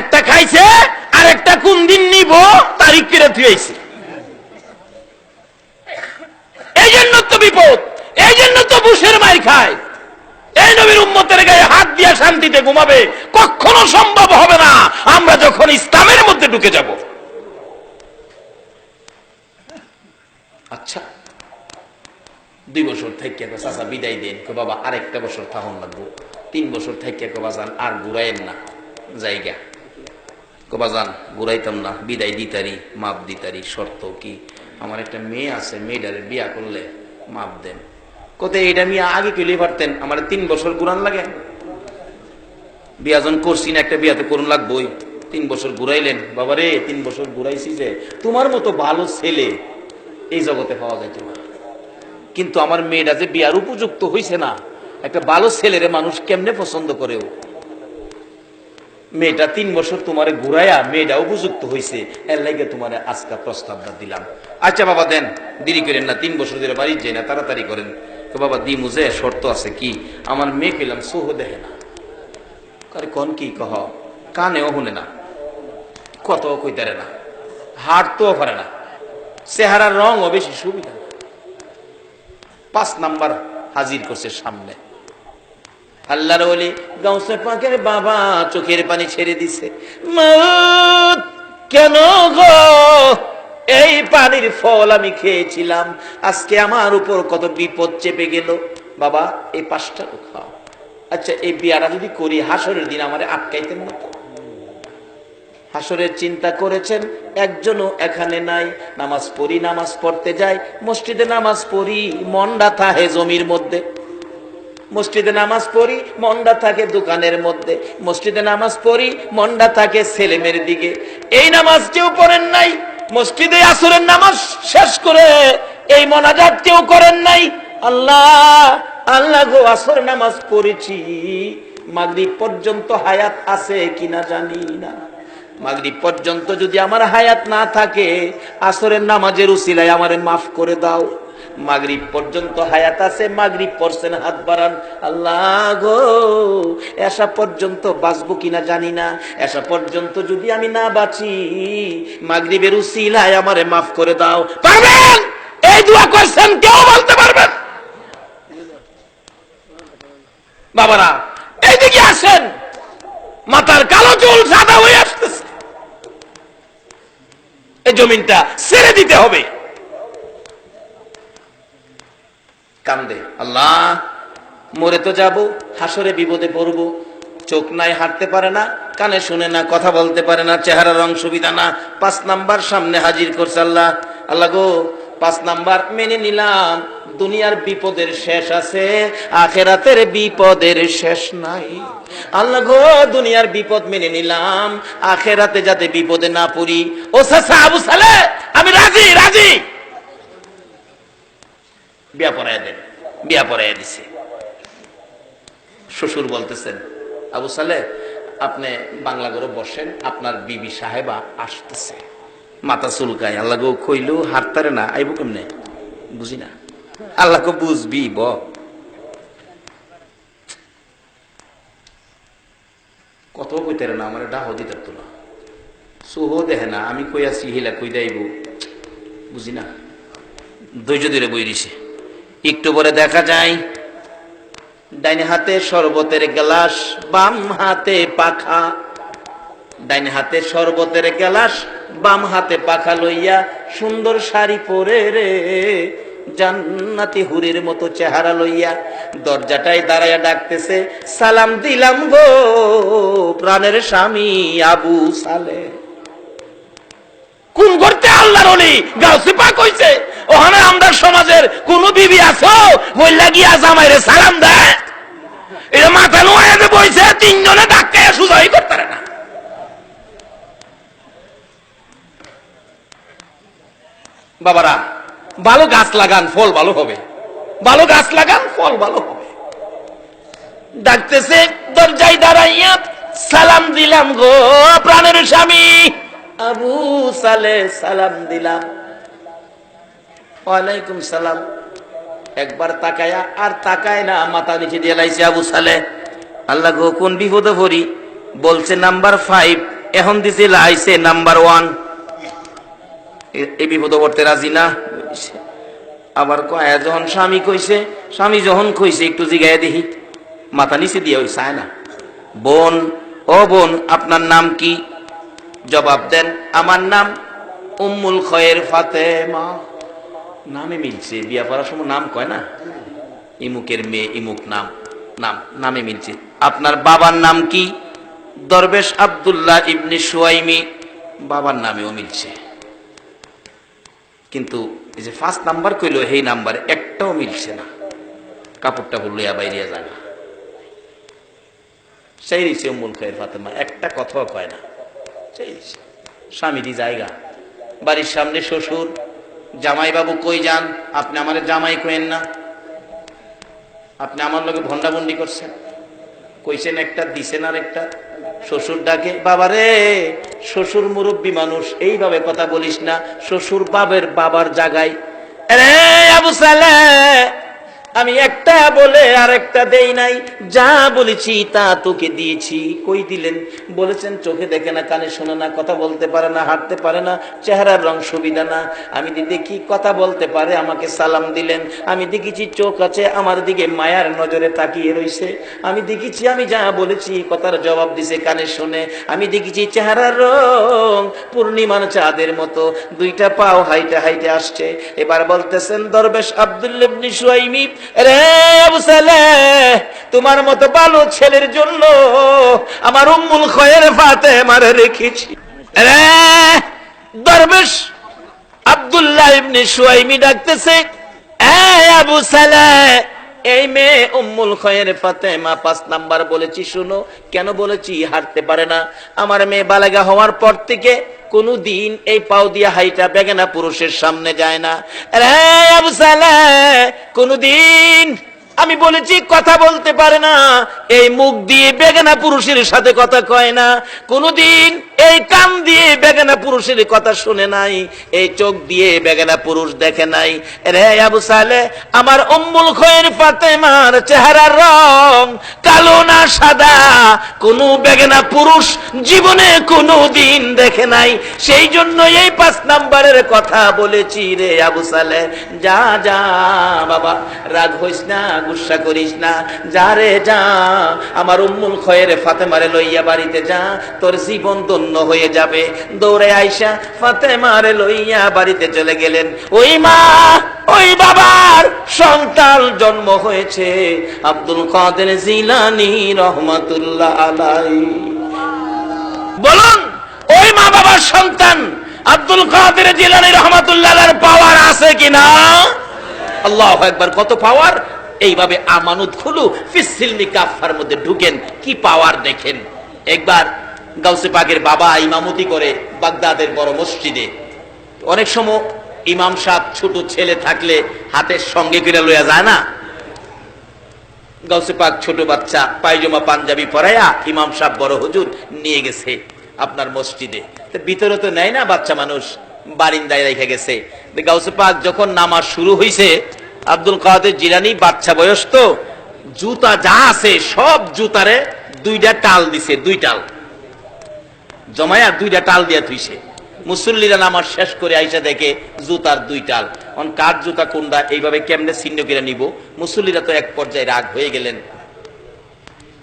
একটা খাইছে আর একটা কোন দিন নিব তারিখ করে থুয়েছে। এই জন্য তো বিপদ, এই জন্য তো বুশের মার খায়। এই নবীর উম্মতের গায়ে হাত দিয়ে শান্তিতে ঘুমাবে কখনো সম্ভব হবে না আমরা যখন ইসলামের মধ্যে ঢুকে যাব। আচ্ছা 2 বছর থেকে চাচা বিদায় দেন, বাবা আরেকটা বছর থাকুন লাগবো, 3 বছর থেকে বাজান আর ঘুরাইন না জায়গা, বাজান ঘুরাইতাম না, বিদায় দিতারি, মাপ দিতারি, শর্ত কি আমার একটা মেয়ে আছে, মেয়েটারে বিয়া করলে মাপ দেন। কোথায় এটা মেয়ে আগে কেলে পারতেন, আমার 3 বছর ঘুরান লাগে, বিয়া যখন করছি না একটা বিয়াতে করুন লাগবোই, 3 বছর ঘুরাইলেন, বাবা রে 3 বছর ঘুরাইছি যে তোমার মতো ভালো ছেলে এই জগতে পাওয়া যায় তোমার, কিন্তু আমার মেয়েটা যে বিয়ার উপযুক্ত হইছে না, একটা ভালো ছেলেরে মানুষ কেমনে পছন্দ করেও, মেয়েটা 3 বছর তোমারে ঘুরাইয়া মেয়েটা উপযুক্ত হইছে, এর লাগে তোমারে আজকে প্রস্তাবটা দিলাম। আচ্ছা বাবা দেন, দেরি করেন না, 3 বছর ধরে বাড়ি যাই না, তাড়াতাড়ি করেন। তো বাবা দি মুজে শর্ত আছে কি, আমার মেয়ে পেলাম সোহ দেখে না, আরে কোন কি কহ, কানেও শুনে না, কত কইতারে না, হাঁটতেও পারে না, চেহারার রঙও বেশি সুবিধা। 5 নাম্বার হাজির করছে সামনে, আল্লাহর ওলি গাউসে পাকের বাবা চোখের পানি ছেড়ে দিছে, মৌত কেন গো, এই পানির ফল আমি খেয়েছিলাম, আজকে আমার উপর কত বিপদ চেপে গেল, বাবা এই 5টা খাও। আচ্ছা এই বিয়াটা যদি করি হাসরের দিন আমারে আটকাইতেন না তো? হাসরের চিন্তা করেছেন, একজনও এখানে নাই, নামাজ পড়ি, নামাজ পড়তে যাই, মসজিদে নামাজ পড়ি, মন্ডা থাকে জমির মধ্যে, মসজিদে নামাজ পড়ি, মন্ডা থাকে দোকানের মধ্যে, মসজিদে নামাজ পড়ি, মন্ডা থাকে ছেলেমেয়ের দিকে, এই নামাজ কেউ পড়েন নাই, মসজিদে আসরের নামাজ শেষ করে এই মোনাজাত কেউ করেন নাই, আল্লাহ আল্লাহ গো আসর নামাজ পড়েছি, মাগরিব পর্যন্ত হায়াত আছে কিনা জানি না, মাগরিব পর্যন্ত যদি আমার হায়াত না থাকে আসরের নামাজের উসিলায় আমারে মাফ করে দাও, মাগরিব পর্যন্ত হায়াত আছে, মাগরিব পড়ছেন হাত বাড়ান, আল্লাহ গো এসা পর্যন্ত বাঁচবো কিনা জানি না, এসা পর্যন্ত যদি আমি না বাঁচি মাগরিবের উসিলায় আমারে মাফ করে দাও। পারবেন? এই দোয়া করছেন কেউ বলতে পারবেন? বাবারা এইদিকে আসেন, মাথার কালো চুল সাদা হয়ে আসতেছে, এই জমিনটা ছেড়ে দিতে হবে। কান্দে, আল্লাহ মরে তো যাব, হাসরে বিপদে পড়ব, চোখ নাই হাঁটতে পারে না, কানে শুনে না, কথা বলতে পারে না, চেহারার রং সুবিধা না, 5 নাম্বার সামনে হাজির করছে, আল্লাহ আল্লাহ গো 5 নাম্বার মেনে নিলাম, দুনিয়ার বিপদের শেষ আছে, আখেরাতের বিপদের শেষ নাই, আল্লাহ গো দুনিয়ার বিপদ মেনে নিলাম, আখেরাতে যাতে বিপদে না পড়ি, ও চাচা আবু সালে আমি রাজি রাজি, বিয়া পড়াইয়া দেন, বিয়া পড়াইয়া দিছে। শ্বশুর বলতেছেন, আবু সালে আপনি বাংলা করে বসেন, আপনার বিবি সাহেবা আসতেছে, মাথা চুলকায়, আল্লাহ গো কইলো হারতারে না, আইব কেমনে বুঝি না, আল্লাহ গো বুঝবি ব, কত কইতারে না, আমার ডাহ দিতে তো না, সোহ দেখে না, আমি কই আছি হিলা কই যাইব বুঝি না, ধৈর্য ধরে বই দিছে। একটু পরে দেখা যায় ডাইনে হাতে শরবতের গ্লাস, বাম হাতে পাখা, ডাইনে হাতে শরবতের গ্লাস, বাম হাতে পাখা লইয়া, সুন্দর শাড়ি পরে রে জান্নাতি হুরের মতো চেহারা লইয়া দরজাটায় দাঁড়াইয়া ডাকতেছে, সালাম দিলাম গো প্রাণের স্বামী আবু সালে। কোন করতে আল্লাহর ওলি গাউসে পাক হইছে, ওখানে আমরা সমাজের কোন বিবি আছো বইলা গিয়া জামাইরে সালাম দেয়, এটা মাথা নোয়া বইছে, 3 জনে ধাক্কায় সুজাই করতে না। বাবারা ভালো গাছ লাগান, ফল ভালো হবে, ভালো গাছ লাগান, ফল ভালো হবে। ডাকতেছে দরজায় দাঁড়াইয়া, সালাম দিলাম গো প্রাণের স্বামী আবু সালে, সালাম দিলাম। ওয়ালাইকুম সালাম। একবার তাকায়া আর তাকায় না, মাথা নিচে দিয়ে লাইছে আবু সালে, আল্লাহ গো কোন বিপদে পড়ি, বলছে নাম্বার 5, এখন দিছে লাইছে নাম্বার 1, এই বিপদে পড়তে রাজি না। আবার কয়া যখন স্বামী কইছে, স্বামী যখন কইছে একটু জিগায় দেখি, মাথা নিচে দিয়ে ওই চায় না। বোন, ও বোন, আপনার নাম কি? জবাব দেন, আমার নাম উম্মুল খয়ের ফাতেমা। নামে মিলছে, বিয়া পড়ার সময় নাম কয় না, ইমুকের মেয়ে ইমুক নাম, নামে মিলছে। আপনার বাবার নাম কি? দরবেশ আব্দুল্লাহ ইবনে সুয়াইমি, বাবার নামেও মিলছে। কিন্তু এই যে 5 নাম্বার কইলো, এই নাম্বার একটাও মিলছে না। কাপড়টা লইয়া বাইরিয়া জায়গা সেই দিছে উম্মুল খয়ের ফাতেমা, একটা কথাও কয় না। সেই দিছে স্বামীরই জায়গা, বাড়ির সামনে শ্বশুর। জামাই বাবু কই যান? আপনি আমার জামাই কইেন না, আপনি আমার লগে ভন্ডাবন্ডি করছেন। কইছেন একটা, দিছেন আর একটা। শ্বশুর ডাকে, বাবারে, শ্বশুর মুরব্বী মানুষ, এইভাবে কথা বলিস না। শ্বশুর বাবার জায়গায়। আরে আবু সালে, আমি একটা বলে আর একটা দেই নাই, যা বলেছি তা তোকে দিয়েছি। কই দিলেন? বলেছেন চোখে দেখে না, কানে শোনে না, কথা বলতে পারে না, হাঁটতে পারে না, চেহারার রং সুবিধা না। আমি দেখি কথা বলতে পারে, আমাকে সালাম দিলেন। আমি দেখেছি চোখ আছে, আমার দিকে মায়ার নজরে তাকিয়ে রইছে। আমি দেখেছি আমি যা বলেছি কথার জবাব দিছে, কানে শোনে। আমি দেখেছি চেহারার রং পূর্ণিমার চাঁদের মতো, 2টা পাও হাইটে হাইটে আসছে। এবার বলতেছেন, দরবেশ আব্দুল্লাহ ইবনে সুয়াইমি, রে আবু সালেহ, তোমার মতো ভালো ছেলের জন্য আমার উম্মুল খয়ের ফাতেমারে রেখেছি। রে দরবেশ আব্দুল্লাহ ইবনে সুয়াইমি ডাকতেছে, এ আবু সালেহ, এই মেয়ে উম্মুল খয়ের ফাতেমা 5 নাম্বার বলেছি, শুনো। কেন বলেছি? হাঁটতে পারে না। আমার মেয়ে বালেগা হওয়ার পর থেকে কোনদিন এই পাও দিয়া হাইটা বেগানা পুরুষের সামনে যায় না। রে আবু সালেহ, কোনদিন আমি বলেছি কথা বলতে পারে না, এই মুখ দিয়ে বেগানা পুরুষের সাথে কথা কয় না, কোনদিন এই কান দিয়ে বেগানা পুরুষের কথা শুনে নাই, এই চোখ দিয়ে বেগানা পুরুষ দেখে নাই। রে আবু সালেহ, আমার উম্মুল খয়ের ফাতেমার চেহারার রং কালো না সাদা, কোন বেগানা পুরুষ জীবনে কোনদিন দেখে নাই। সেই জন্য এই 5 নাম্বারের কথা বলেছি। রে আবু সালেহ, যা যা বাবা, রাগ হইস না, গুসা করিস না, যা রে যা, আমার উম্মুল খয়ের ফাতেমারে লইয়া বাড়িতে যা, তোর জীবন ধন্য হয়ে যাবে। দৌড়ে আইসা ফাতেমারে লইয়া বাড়িতে চলে গেলেন। ওই মা, ওই বাবার সন্তান জন্ম হয়েছে আব্দুল কাদের জিলানী রহমাতুল্লাহ আলাইহি। বলুন, ওই মা বাবার সন্তান আব্দুল কাদের জিলানী রহমাতুল্লাহ আলাইহির পাওয়ার আছে কিনা? আল্লাহু আকবার, কত পাওয়ার! এইভাবে আমানত খুলু ফিসিলমি কাফার মধ্যে ঢুকেন, কি পাওয়ার দেখেন। একবার গাউসে পাকের বাবা ইমামতি করে বাগদাদের বড় মসজিদে। অনেক সময় ইমাম সাহেব ছোট ছেলে থাকলে হাতের সঙ্গে করে লইয়া যায় না। গাউসে পাক ছোট বাচ্চা পায়জামা পাঞ্জাবি পরাইয়া ইমাম সাহেব বড় হুজুর নিয়ে গেছে আপনার মসজিদে। ভিতরে তো নেয় না, বাচ্চা মানুষ বারিন্দায় রেখে গেছে। গাউসে পাক যখন নামাজ শুরু হয়েছে, আব্দুল কাদের জিলানী বাচ্চা বয়স তো, জুতা যা আছে সব জুতারে 2টা টাল দিছে, 2 টাল জমায়া 2টা টাল দিয়া থুইছে। মুসল্লিরা নামাজ শেষ করে আইসা দেখে জুতার 2 টাল। কার জুতা কোনটা, এইভাবে কেমনে ছিন্ন করে নিব? মুসল্লিরা তো এক পর্যায়ে রাগ হয়ে গেলেন,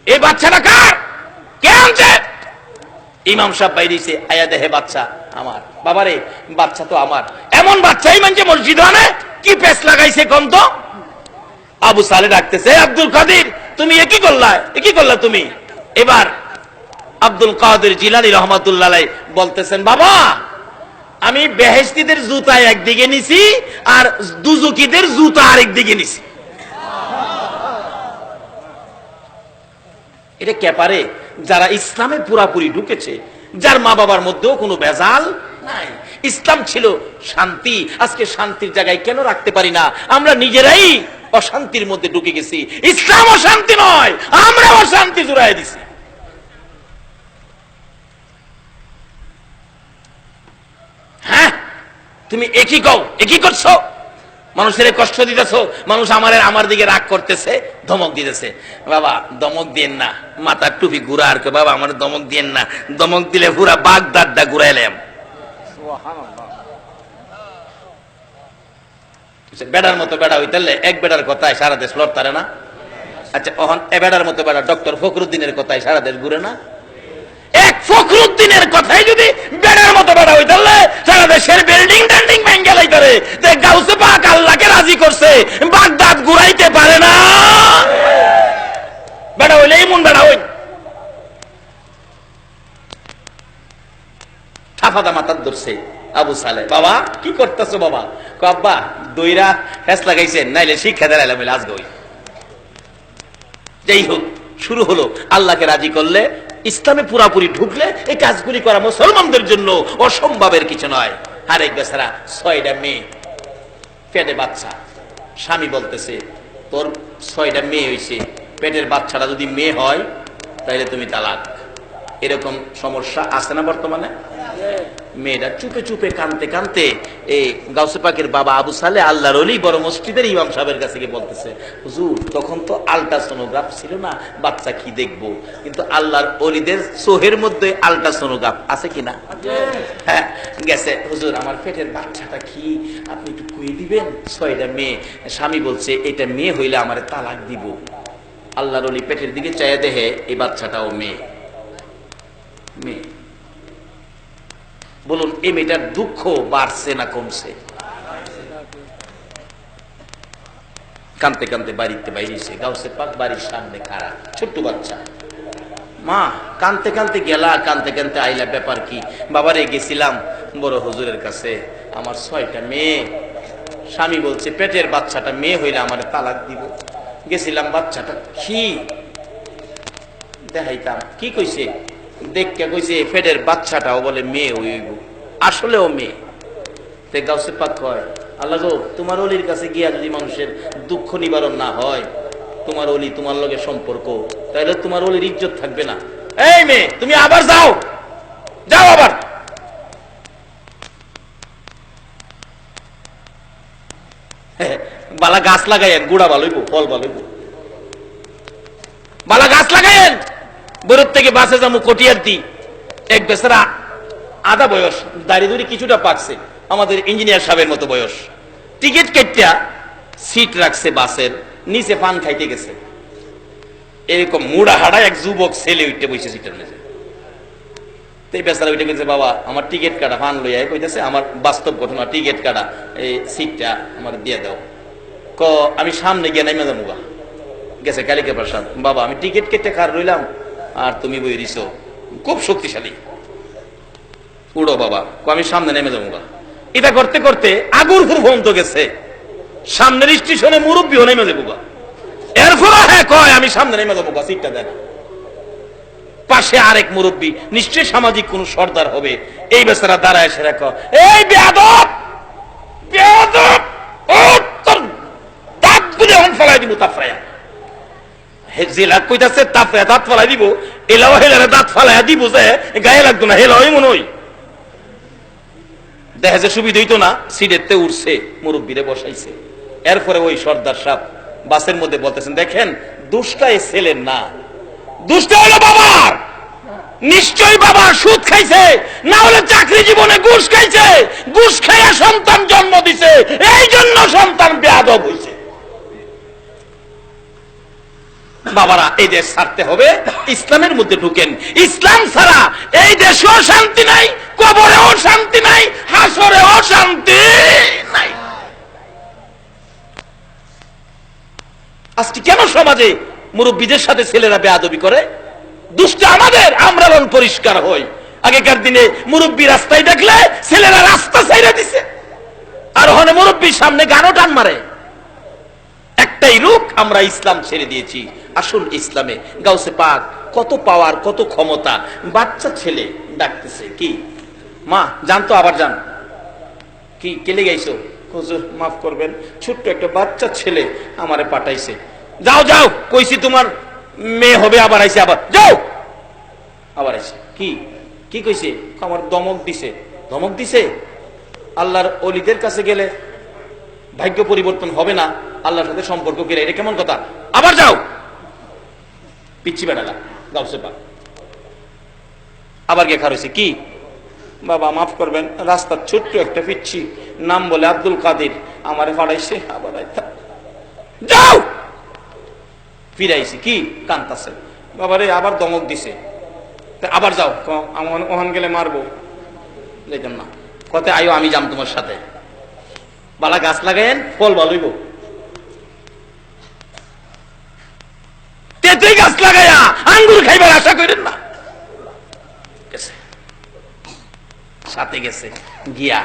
এই বাচ্চাটা কার, কে আনছে? ইমাম সাহেব বাইরেছে, আয়া দেহে বাচ্চা আমার। বাবারে, বাচ্চা তো আমার। এমন বাচ্চাই মানছে মসজিদ আনে, কি পেছ লাগাইছে কম তো? আবু সালে ডাকতেছে, আব্দুল কাদের, তুমি এ কি করলা, এ কি করলা তুমি? এবার আব্দুল কাদের জিলানী রহমাতুল্লাহ আলাইহি বলতেছেন, বাবা, আমি বেহেশতীদের জুতা একদিকে নিছি আর দুজুকিদের জুতা আরেক দিকে নিছি। এটা কে পারে? যারা ইসলামে পুরাপুরি ঢুকেছে, যার মা বাবার মধ্যেও কোনো ভেজাল নাই। ইসলাম ছিল শান্তি। আজকে শান্তির জায়গায় কেন রাখতে পারি না? আমরা নিজেরাই অশান্তির মধ্যে ঢুকে গেছি। ইসলাম অশান্তি নয়, আমরা অশান্তি জুড়াই দিছি। হ্যাঁ, তুমি একই কও, একই করছো, মানুষের কষ্ট দিতেছো, মানুষ আমার দিকে রাগ করতেছে, ধমক দিতেছে। বাবা, ধমক দিয়েন না, মাথার টুপি ঘুরা আর বাবা আমার ধমক দিয়েন না, ধমক দিলে পুরা বাগদাদটা ঘুরাইলাম। বেড়ার মতো বেড়া হইতে এক বেড়ার কথায় সারা দেশ লড়তারে না। আচ্ছা অহন এবেড়ার মতো বেড়া ডক্টর ফখরুদ্দিনের কথাই সারা দেশ ঘুরে না? এক ফখরুদ্দিনের কথাই যদি বেড়ার মতো বেড়া হই তাহলে সারা দেশের বিল্ডিং টেল্ডিং ভেঙে লাইতারে। গাউসে পাক আল্লাহকে রাজি করছে, বাগদাদ ঘুরাইতে পারে না। বেড়া হইলে এমন বেড়া হই ঠাফাদা মাথার ধরছে আবু সালে। বাবা কি করতেছো বাবা? আব্বা দইরা ফেস লাগাইছেন, নাইলে শিক্ষা দেলাইলাম আজকে। যাই হোক, শুরু হলো। আল্লাহকে রাজি করলে, ইসলামে পুরাপুরি ঢুকলে এই কাজগুলি করা মুসলমানদের জন্য অসম্ভবের কিছু নয়। আর এক বেচারা 6টা মেয়ে, পেটে বাচ্চা। স্বামী বলতেছে তোর 6টা মেয়ে হয়েছে, পেটের বাচ্চাটা যদি মেয়ে হয় তাহলে তুমি তালাক। এরকম সমস্যা আছে না বর্তমানে? মেয়েরা চুপে চুপে কানতে কানতে এই গাউসে পাকের বাবা আবু সালে আল্লাহর ওলি বড় মসজিদের ইমাম সাহেবের কাছে গিয়ে বলতেছে, হুজুর তখন তো আল্ট্রাসোনোগ্রাফ ছিল না, বাচ্চা কি দেখবো, কিন্তু আল্লাহর ওলিদের সোহের মধ্যে আল্ট্রাসোনোগ্রাফ আছে কিনা? হ্যাঁ গেছে। হুজুর আমার পেটের বাচ্চাটা কি আপনি একটু কুয়ে দিবেন? 6টা মেয়ে। স্বামী বলছে এটা মেয়ে হইলে আমার তালাক দিব। আল্লাহর ওলি পেটের দিকে চাইয়া দেখে এই বাচ্চাটাও মেয়ে। মেয়ে। বলুন এই মেয়েটার দুঃখ বাড়ছে না কমছে? কানতে কানতে বাড়িতে বাইরেছে। গাউসে পাক বাড়ির সামনে খাড়া, ছোট্ট বাচ্চা। মা কানতে কানতে গেলা, কানতে কানতে আইলা, ব্যাপার কি? বাবারে গেছিলাম বড় হুজুরের কাছে, আমার 6টা মেয়ে। স্বামী বলছে পেটের বাচ্চাটা মেয়ে হইলে আমার তালাক দিব। গেছিলাম, বাচ্চাটা কি দেখাইতাম। কি কইছে? দেখকে কইছে পেটের বাচ্চাটাও বলে মেয়ে হইব, আসলেও মেয়ে। গাউসে পাক কয়, আল্লাহ গো, তোমার অলির কাছে গিয়া যদি মানুষের দুঃখ নিবারণ না হয়, তোমার অলি তোমার লগে সম্পর্ক, তাহলে তোমার অলির ইজ্জত থাকবে না। এই মেয়ে তুমি আবার যাও, যাও আবার। বালা গাছ লাগাইয়েন, গুড়া ভালোইব, ফল ভালোইব। বালা গাছ লাগাইয়েন। বরুদ থেকে বাসে যাবো কটিয়ার দি। এক বেচারা আধা বয়স, দাড়ি দুড়ি কিছুটা পাকছে, আমাদের ইঞ্জিনিয়ার সাহেবের মতো বয়স। টিকিট কেটে সিট রাখছে বাসের নিচে, পান খাইতে গেছে। এরকম মুড়া হাড়া এক যুবক ছেলে উঠে বসে সিটের নিচে। বেচারা উঠে গেছে, বাবা আমার টিকিট কাটা। পান লইয়া কইতেছে আমার বাস্তব ঘটনা, টিকিট কাটা, এই সিটটা আমার দিয়ে দাও। আমি সামনে গিয়ে নাইমা যাবো। গেছে কালিকা প্রসাদ, বাবা আমি টিকিট কেটে কার রইলাম আর তুমি বই দিছো, খুব শক্তিশালী, উড়ো বাবা। আমি সামনে নেমে যাবো। এটা করতে করতে আগুরপুর পর্যন্ত গেছে, সামনের স্টেশনে মুরব্বীও নেমে যাবো। এরপর হ্যাঁ কয় আমি সামনে নেমে যাবো, সিটটা দেন। পাশে আরেক মুরব্বী, নিশ্চয়ই সামাজিক কোন সর্দার হবে। এই বেচারা দাঁড়ায় এসে রাখ, এই বেয়াদব বেয়াদব, ও তোর দাঁত গুলো এখন ফেলাই দিব। তাফরায়া জেলা কইতাছে তাফরায়া দাঁত ফেলাই দিব, এলাও হেলারে দাঁত ফেলাই দিব যে গায়ে লাগতো না, হেলাই মনে হয়। দেখা যায় সুবিধা হইতো না, সিটেতে উঠছে, মুরব্বীরে বসাইছে। এরপরে ওই সর্দার সাহেব বাসের মধ্যে বলতেছেন, দেখেন দুষ্টা এই ছেলের না, দুষ্টা হলো বাবার। নিশ্চয়ই বাবা সুদ খাইছে, না হলে চাকরি জীবনে ঘুষ খাইছে, ঘুষ খাইয়া সন্তান জন্ম দিছে, এই জন্য সন্তান বেয়াদব হইছে। বাবারা এই দেশ ছাড়তে হবে, ইসলামের মধ্যে ঢুকেন। ইসলাম ছাড়া এই দেশেও শান্তি নাই, কবরেও শান্তি নাই, হাসরেও শান্তি নাই। আজকে কেন সমাজে মুরব্বীদের সাথে ছেলেরা বেয়াদবি করে? দুষ্ট আমাদের, আমরা পরিষ্কার হই। আগেকার দিনে মুরব্বী রাস্তায় দেখলে ছেলেরা রাস্তা ছাইড়া দিছে, আর ওখানে মুরব্বীর সামনে গানও টান মারে। একটাই রূপ, আমরা ইসলাম ছেড়ে দিয়েছি। আসল ইসলামে গাউসে পাক কত পাওয়ার, কত ক্ষমতা। বাচ্চা ছেলে ডাকতেছে, কি মা জানতো, আবার যান। কি কেলে গাইছো? হুজুর মাফ করবেন, ছোট্ট একটা বাচ্চা ছেলে আমারে পাঠাইছে। যাও যাও, কইছি তোমার মেয়ে হবে, আবার আইছে, আবার যাও, আবার আইছে। কি কি কইছে? আমার দমক দিছে। ধমক দিছে? আল্লাহর ওলিদের কাছে গেলে ভাগ্য পরিবর্তন হবে না, আল্লাহর সাথে সম্পর্ক গেলে, এটা কেমন কথা? আবার যাও। পিচ্ছি বেড়ালা গাউসে পাক আবার গিয়ে খারইছে। কি বাবা মাফ করবেন, রাস্তার ছোট্ট একটা পিচ্ছি, নাম বলে আব্দুল কাদের, আমারে পাঠাইছে, আবার যাও। ফিরাইছি, কি কান্তাছে, বাবারে আবার দমক দিছে, আবার যাও, ওখান গেলে মারবো, যাইতাম না, কত আয়ো আমি যাম তোমার সাথে, বালা গাছ লাগাইন ফল ভালো হইব, তেঁতুল গাছ লাগাইয়া আঙ্গুর খাইবার আশা করেন না। সাথে গেছে গিয়া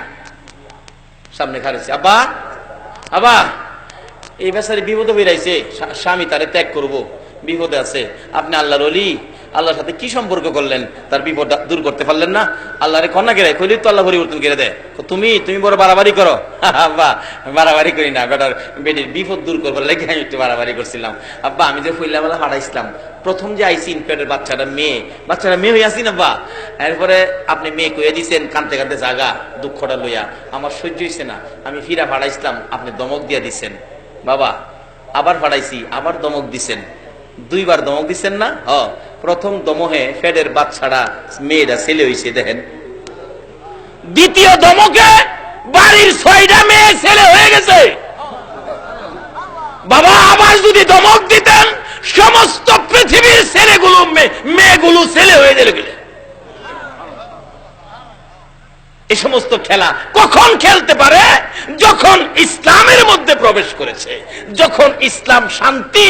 সামনে খারেছে, আব্বা আব্বা এই বেচারি বিপদে বেরাইছে, স্বামী তারে ত্যাগ করব, বিপদে আছে, আপনি আল্লাহর ওলি, আল্লাহর সাথে কি সম্পর্ক করলেন, তার বিপদ দূর করতে পারলেন না, আল্লাহরে কন্যা গেলে কইলি তো আল্লাহ পরিবর্তন করে দেয়, তুমি বড় বাড়াবাড়ি করো, আব্বা বাড়াবাড়ি করি না, বেটার বেটির বিপদ দূর করবার লেগে আমি একটু বাড়াবাড়ি করছিলাম, আব্বা আমি যে ফুল্লা বেলা হারাইছিলাম, প্রথম যে আইসি পেটের বাচ্চাটা মেয়ে হয়ে আসি না বা, এরপরে আপনি মেয়ে কইয়া দিচ্ছেন, কানতে কানতে জাগা দুঃখটা লইয়া, আমার সহ্য হইছে না, আমি ফিরা ফাড়াইছিলাম, আপনি দমক দিয়া দিচ্ছেন, বাবা আবার ফাড়াইছি, আবার দমক দিচ্ছেন, 2 বার দমক দিচ্ছেন না, প্রথম দমহে ফেডের বাচ্চাটা মেয়েরা ছেলে হইছে দেখেন, দ্বিতীয় দমকে বাড়ির 6টা মেয়ে ছেলে হয়ে গেছে, বাবা আবার যদি দমক দিতেন সমস্ত পৃথিবীর ছেলেগুলো মেয়েগুলো ছেলে হয়ে গেল। এই সমস্ত খেলা কখন খেলতে পারে, যখন ইসলামের মধ্যে প্রবেশ করেছে, যখন ইসলাম শান্তি,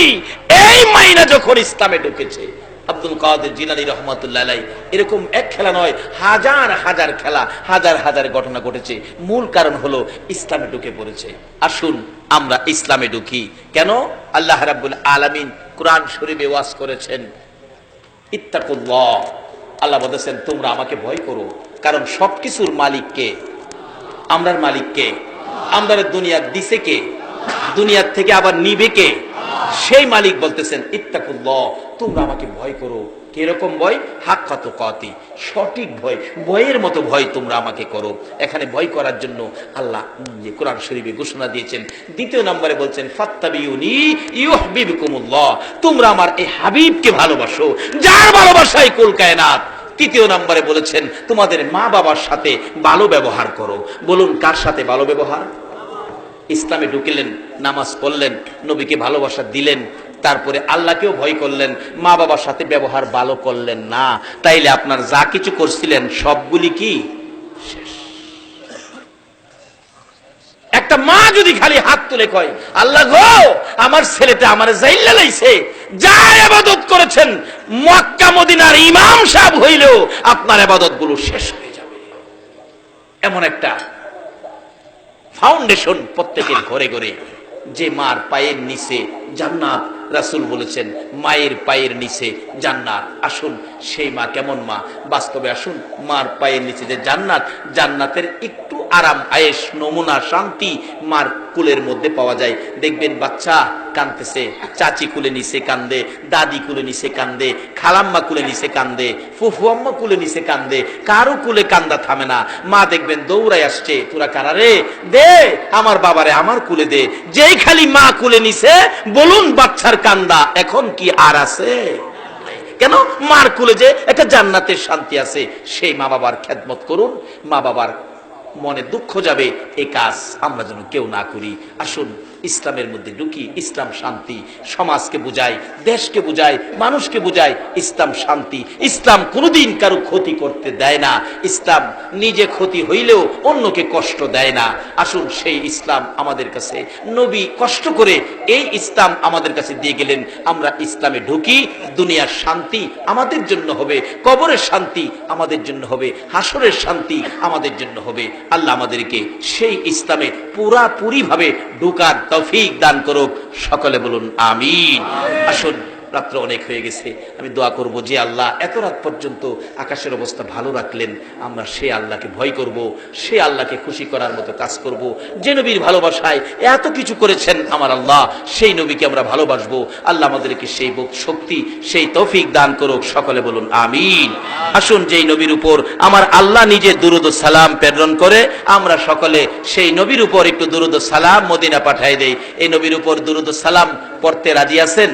এই মাইনা যখন ইসলামে ঢুকেছে। আব্দুল কাদের জিলানী রহমাতুল্লাহ আলাইহি এরকম এক খেলা নয়, হাজার হাজার খেলা, হাজার হাজার ঘটনা ঘটেছে, মূল কারণ হলো ইসলামে ঢুকে পড়েছে। আসুন আমরা ইসলামে ঢুকি। কেন? আল্লাহ রাব্বুল আলামিন কোরআন শরীফে ওয়াজ করেছেন, ইত্তাকুল্লাহ, আল্লাহ বলেছেন তোমরা আমাকে ভয় করো, কারণ সবকিছুর মালিক কে? আমরার মালিক কে? আমরা দুনিয়া দিছে কে? দুনিয়ার থেকে আবার নিবে কে? সেই মালিক বলতেছেন ইত্তাকুল্লাহ, তোমরা আমাকে ভয় করো। কিরকম ভয়? হাক্কা তুকাতি, সঠিক ভয়, ভয়ের মতো ভয় তোমরা আমাকে করো। এখানে ভয় করার জন্য আল্লাহ কোরআন শরীফে ঘোষণা দিয়েছেন। দ্বিতীয় নম্বরে বলছেন ফাত্তাবিউনি ইউহিব্বুকুমুল্লাহ, তোমরা আমার এই হাবিবকে ভালোবাসো, যার ভালোবাসায় কুল কায়নাত। তৃতীয় নম্বরে বলেছেন তোমাদের মা বাবার সাথে ভালো ব্যবহার করো। বলুন কার সাথে ভালো ব্যবহার? ইসলামে ঢুকলেন, নামাজ পড়লেন, নবীকে ভালোবাসা দিলেন, তারপরে আল্লাহকেও ভয় করলেন, মা বাবার সাথে ব্যবহার ভালো করলেন না, তাইলে আপনার যা কিছু করছিলেন সবগুলি কি শেষ। একটা মা যদি খালি হাত তুলে কয় আল্লাহ গো আমার ছেলেটা আমার জাইল্লা লাইছে, যা ইবাদত করেছেন মক্কা মদিনার ইমাম সাহেব হইলেও আপনার ইবাদত গুলো শেষ হয়ে যাবে। এমন একটা ফাউন্ডেশন প্রত্যেকের ঘরে ঘরে, যে মার পায়ের নিচে জান্নাত। রাসূল বলেছেন মায়ের পায়ের নিচে জান্নাত। আসুন সেই মা কেমন মা, বাস্তবে আসুন মার পায়ের নিচে যে জান্নাত, জান্নাতের একটু আরাম আয়েশ নমুনা শান্তি মার কুলের মধ্যে পাওয়া যায়। দেখবেন বাচ্চা কাঁদতেছে, চাচি কুলে নিচে কান্দে, দাদি কুলে নিচে কান্দে, খালাম্মা কুলে নিচে কান্দে, ফুফু আম্মা কুলে নিচে কান্দে, কারো কুলে কান্দা থামে না। মা দেখবেন দৌড়াই আসছে, তোরা কারা রে, দে আমার বাবারে আমার কুলে দে। যেই খালি মা কুলে নিছে, বলুন বাচ্চার কান্দা এখন কি আর আছে? কেন? মার কুলে যে একটা জান্নাতের শান্তি আছে। সেই মা বাবার খেদমত করুন, মা বাবার মনে দুঃখ যাবে, এই কাজ আমরা যেন কেউ না করি। আসুন ইসলামের মধ্যে ঢুকি। ইসলাম শান্তি, সমাজকে বুঝায়, দেশকে বুঝায়, মানুষকে বুঝায়। ইসলাম শান্তি, ইসলাম কোনোদিন কারো ক্ষতি করতে দেয় না। ইসলাম নিজে ক্ষতি হইলেও অন্যকে কষ্ট দেয় না। আসুন সেই ইসলাম আমাদের কাছে নবী কষ্ট করে এই ইসলাম আমাদের কাছে দিয়ে গেলেন। আমরা ইসলামে ঢুকি, দুনিয়ার শান্তি আমাদের জন্য হবে, কবরের শান্তি আমাদের জন্য হবে, হাসরের শান্তি আমাদের জন্য হবে। আল্লাহ আমাদেরকে সেই ইসলামে পুরাপুরি ভাবে ঢোকার তৌফিক দান করুক। সকলে বলুন আমিন। আসুন, রাত্র অনেক হয়ে গেছে, আমি দোয়া করব যে আল্লাহ এত রাত পর্যন্ত আকাশের অবস্থা ভালো রাখলেন, আমরা সেই আল্লাহকে ভয় করব, সেই আল্লাহকে খুশি করার মতো কাজ করব। যে নবীর ভালোবাসায় এত কিছু করেছেন আমার আল্লাহ, সেই নবীকে আমরা ভালোবাসবো। আল্লাহ আমাদেরকে সেই শক্তি, সেই তৌফিক দান করুক। সকলে বলুন আমিন। আসুন, যেই নবীর উপর আমার আল্লাহ নিজে দুরূদ ও সালাম প্রেরণ করে, আমরা সকলে সেই নবীর উপর একটু দুরূদ ও সালাম মদিনা পাঠায় দেই। এই নবীর উপর দুরূদ ও সালাম পড়তে রাজি আছেন?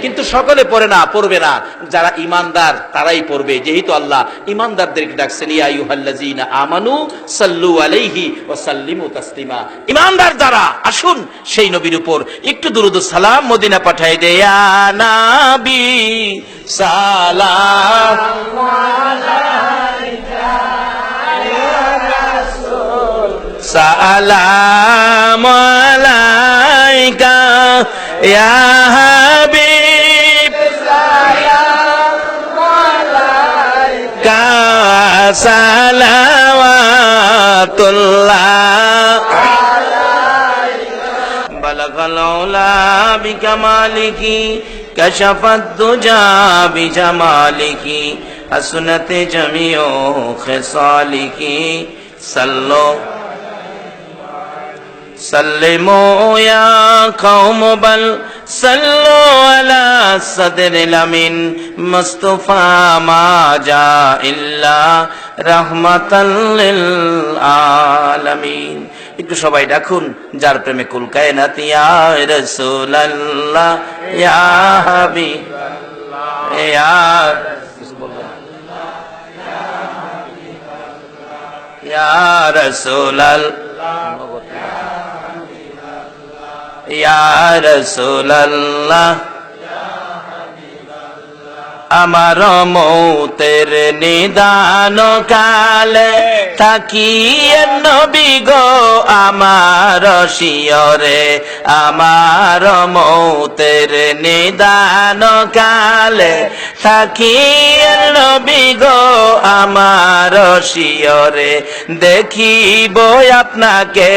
কিন্তু সকলে পড়ে না, পড়বে না। যারা ইমানদার তারাই পড়বে, যেহেতু আল্লাহ ইমানদারদেরকে ডাকছেন, ইয়া আইয়ুহাল্লাযীনা আমানু সাল্লু আলাইহি ওয়া সাল্লিমু তাসলিমা। ইমানদার যারা, আসুন সেই নবীর উপর একটু দুরূদ ও সালাম মদিনা পাঠায় দে। ইয়া নবী সালাম আলাইকা, ইয়া রাসূল সালাম আলাইকা, ইয়া হাবিব সালাম আলাইকা, সালাওয়াতুল্লাহ আলাইকা। বালাগাল উলা বিকামালিকি, কাশাফাত দুজা বিজামালিকি, হাসনাত জামিউ খিসালিকি, সাল্লু সাল্লিমু ইয়া কওম বাল সাল্লু আলা সাদরিল আমিন, মুস্তাফা মা জা ইল্লা রাহমাতাল লিল আলামিন। একটু সবাই ডাকুন, যার প্রেমে কুল কায়নাত, ইয়া রাসূলুল্লাহ ইয়া হাবিবাল্লাহ ইয়া ইয়া রাসূলুল্লাহ ইয়া রাসূলুল্লাহ। আমার মৌতের নিদান কালে থাকিয়ে নবী গো আমার শিয়রে, আমার মৌতের নিদান কালে থাকিয়ে নবী গো আমার শিয়রে, দেখিব আপনাকে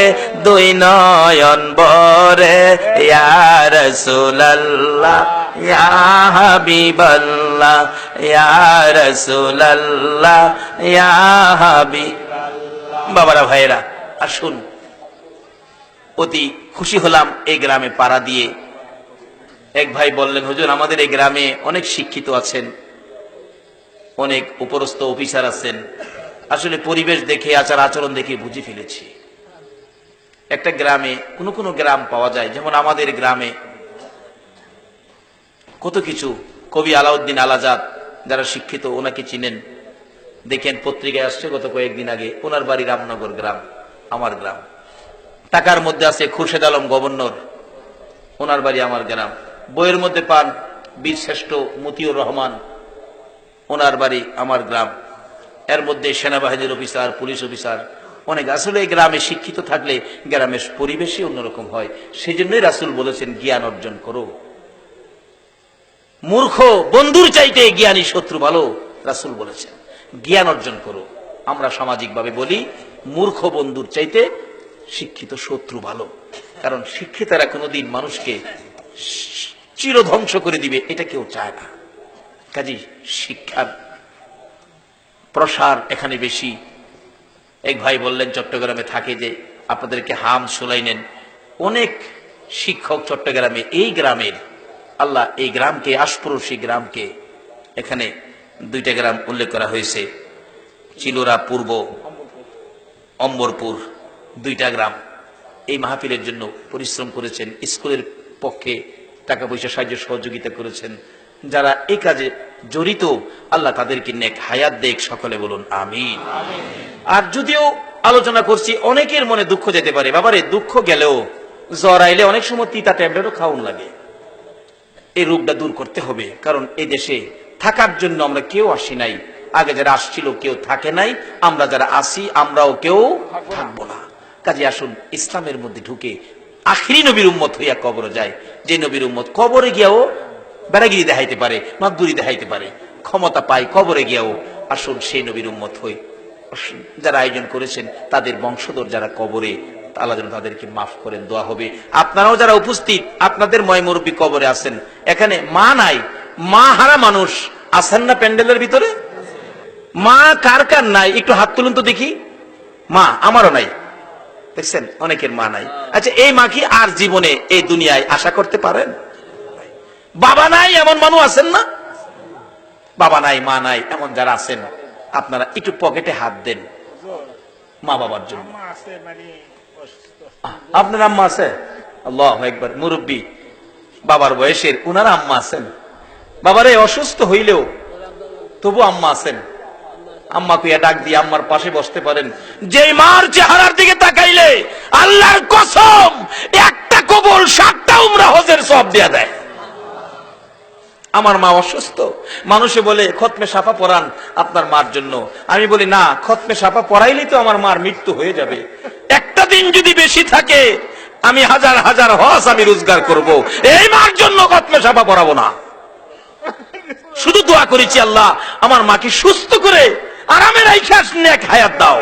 দুই নয়ন ভরে, ইয়া রাসূলুল্লাহ ইয়া হাবিবাল্লাহ ইয়া রাসূলুল্লাহ ইয়া হাবিবাল্লাহ। বাবারা ভাইরা, আসুন, অতি খুশি হলাম এই গ্রামে পাড়া দিয়ে। এক ভাই বললেন, হুজুর আমাদের এই গ্রামে অনেক শিক্ষিত আছেন, অনেক উপরস্থ অফিসার আছেন, আসলে পরিবেশ দেখে আচার আচরণ দেখে বুঝে ফেলেছি। একটা গ্রামে কোনো গ্রাম পাওয়া যায়, যেমন আমাদের গ্রামে কত কিছু। কবি আলাউদ্দিন আলাজাদ, যারা শিক্ষিত ওনাকে চিনেন, দেখেন পত্রিকায় আসছে গত কয়েকদিন আগে, ওনার বাড়ি রামনগর গ্রাম, আমার গ্রাম। টাকার মধ্যে আছে খুরশেদ আলম গভর্নর, ওনার বাড়ি আমার গ্রাম। বইয়ের মধ্যে পান বীর শ্রেষ্ঠ মতিউর রহমান, ওনার বাড়ি আমার গ্রাম। এর মধ্যে সেনাবাহিনীর অফিসার, পুলিশ অফিসার অনেক। আসলে এই গ্রামে শিক্ষিত থাকলে গ্রামের পরিবেশই অন্যরকম হয়। সেই জন্যই রাসূল বলেছেন, জ্ঞান অর্জন করো। মূর্খ বন্ধুর চাইতে জ্ঞানী শত্রু ভালো, রাসূল বলেছেন, জ্ঞান অর্জন করো। আমরা সামাজিকভাবে বলি, মূর্খ বন্ধুর চাইতে শিক্ষিত শত্রু ভালো, কারণ শিক্ষিতরা কোনোদিন মানুষকে চিরধ্বংস করে দিবে এটা কেউ চায় না। কাজী শিক্ষার প্রসার এখানে বেশি। এক ভাই বললেন চট্টগ্রামে থাকে, যে আপনাদেরকে হাম শুনাইলেন, অনেক শিক্ষক চট্টগ্রামে, এই গ্রামের আল্লাহ এই গ্রামকে, আশপড়শী গ্রামকে, এখানে দুইটা গ্রাম উল্লেখ করা হয়েছে, চিলোরা পূর্ব, অম্বরপুর, দুইটা গ্রাম এই মাহফিলের জন্য পরিশ্রম করেছেন, স্কুলের পক্ষে টাকা পয়সা সাহায্য সহযোগিতা করেছেন। যারা এই কাজে জড়িত, আল্লাহ তাদেরকে নেক হায়াত দেখ, সকলে বলুন আমিন। আর যদিও আলোচনা করছি, অনেকের মনে দুঃখ যেতে পারে, বাবারে দুঃখ গেলেও জ্বর আইলে অনেক সময় তিতা ট্যাবলেটও খাওয়ান লাগে। এই রোগটা দূর করতে হবে, কারণ এই দেশে থাকার জন্য আমরা কেউ আসি নাই। আগে যারা আসছিল কেউ থাকে নাই, আমরা যারা আসি আমরাও কেউ থাকবো না। কাজে আসুন ইসলামের মধ্যে ঢুকে আখিরি নবীর উম্মত হইয়া কবরে যায়। যে নবীর উম্মত কবরে গিয়াও বেড়াগিরি দেখাইতে পারে, মাদুরি দেখাইতে পারে, ক্ষমতা পায় কবরে গিয়াও, আসুন সেই নবীর উম্মত হই। যারা আয়োজন করেছেন তাদের বংশধর যারা কবরে, আল্লাহ যেন তাদেরকে মাফ করেন, দোয়া হবে। আপনারাও যারা উপস্থিত, আপনাদের ময় মুরব্বী কবরে আছেন, এখানে মা নাই, মা হারা মানুষ আছেন না প্যান্ডেলের ভিতরে? মা কার কার নাই একটু হাত তুলুন তো দেখি। মা আমারও নাই, দেখছেন অনেকের মা নাই। আচ্ছা, এই মা কি আর জীবনে এই দুনিয়ায় আশা করতে পারেন? বাবা নাই এমন মানুষ আছেন না? বাবা নাই, মা নাই এমন যারা আছেন, আপনারা একটু পকেটে হাত দেন মা বাবার জন্য। আপনার আম্মা আছে? আল্লাহু আকবার, মুরব্বী বাবার বয়সের, উনার আম্মা আছেন, বাবারে অসুস্থ হইলেও তবু আম্মা আছেন, আম্মা কুইয়া ডাক দিয়ে আম্মার পাশে বসতে পারেন। যে মার চেহারার দিকে তাকাইলে আল্লাহর কসম একটা কবুল 7টা উমরা হজের সওয়াব দেয়া দেয়। আমার মা অসুস্থ, মানুষে বলে খতমে সাফা পড়ান আপনার মার জন্য, আমি বলি না, খতমে সাফা পড়াইলেই তো আমার মার মৃত্যু হয়ে যাবে, একটা দিন যদি বেশি থাকে আমি হাজার হাজার হজ আমি রোজগার করব, এই মার জন্য খতমে সাফা পড়াবো না। শুধু দোয়া করেছি, আল্লাহ আমার মাকে সুস্থ করে আরামের আইখাস নেক হায়াত দাও।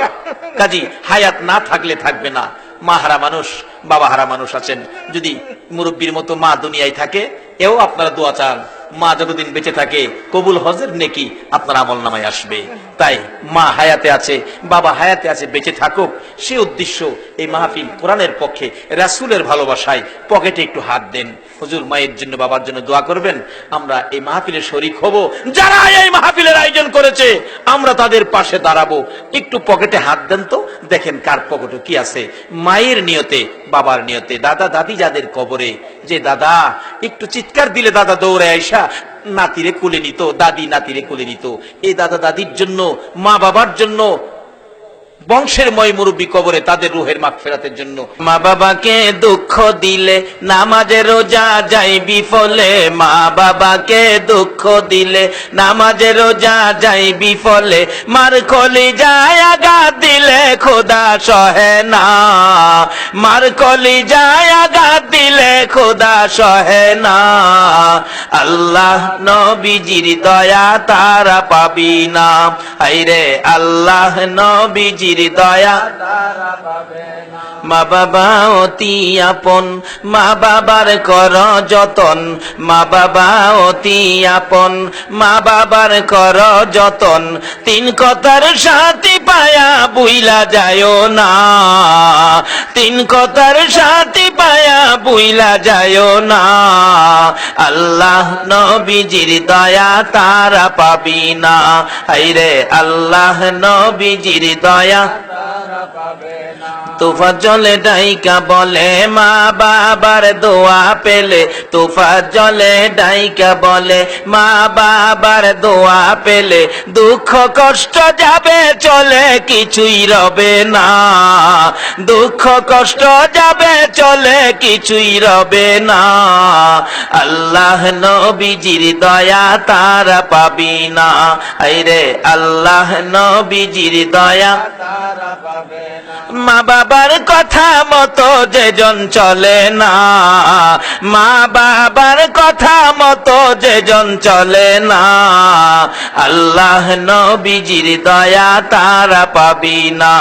কাজী হায়াত না থাকলে থাকবে না, মা হারা মানুষ, বাবা হারা মানুষ আছেন, যদি মুরব্বীর মতো মা দুনিয়ায় থাকে, এও আপনারা দোয়া চান, মা যতদিন বেঁচে থাকে কবুল হজের নেকি আপনার আমল নামায় আসবে। তাই মা হায়াতে আছে, বাবা হায়াতে আছে, বেঁচে থাকুক, সে উদ্দেশ্য এই মাহফিল কোরআনের পক্ষে, রাসূলের ভালোবাসায় পকেটে একটু হাত দেন, হুজুর মায়ের জন্য বাবার জন্য দোয়া করবেন, আমরা এই মাহফিলের শরীক হব, যারা এই মাহফিলের আয়োজন করেছে আমরা তাদের পাশে দাঁড়াবো, একটু পকেটে হাত দেন তো, দেখেন কার পকেটে কি আছে, মায়ের নিয়তে, বাবার নিয়তে। দাদা দাদি যাদের কবরে, যে দাদা একটু চিৎকার দিলে দাদা দৌড়ে আইসা নাতিরে কোলে নিত, দাদি নাতিরে কোলে নিত, এই দাদা দাদির জন্য, মা বাবার জন্য, বংশের ময় মুরব্বী কবরে, তাদের রুহের মাগফিরাতের জন্য। মা বাবাকে দুঃখ দিলে নামাজে রোজা যায় বিফলে, মা বাবাকে দুঃখ দিলে নামাজে রোজা যায় বিফলে, মার কলিজায় আঘাত দিলে খোদা সহে না, মার কলিজায় আঘাত দিলে খোদা সহে না, আল্লাহ নবীজির দয়া তারা পাবি না, হায়রে আল্লাহ নবীজির দয়া তারা পাবে না। মা বাবা অতি আপন, মা বাবার কর যতন, মা বাবা অতি আপন, মা বাবার কর যতন, 3 কথার সাথী পায়া বুইলা যায়ও না, 3 কথার সাথী পায়া বুইলা যায়ও না, আল্লাহ নবীজির দয়া তারা পাবি না, হায়রে আল্লাহ নবীজির দয়া তারা পাবে না। তোফাজ্জলে ডাইকা বলে মা বাবার দোয়া পেলে, তোফাজ্জলে ডাইকা বলে মা বাবার দোয়া পেলে, দুঃখ কষ্ট যাবে চলে কিছুই রবে না, দুঃখ কষ্ট যাবে চলে কিছুই রবে না, আল্লাহ নবীজির দয়া তারা পাবি না, আইরে আল্লাহ নবীজির দয়া তারা পাবে না। মা বাবার কথা মতো যেজন চলে না, মা বাবার কথা মতো যেজন চলে না, আল্লাহ নবীজির দয়া তারা পাবি না,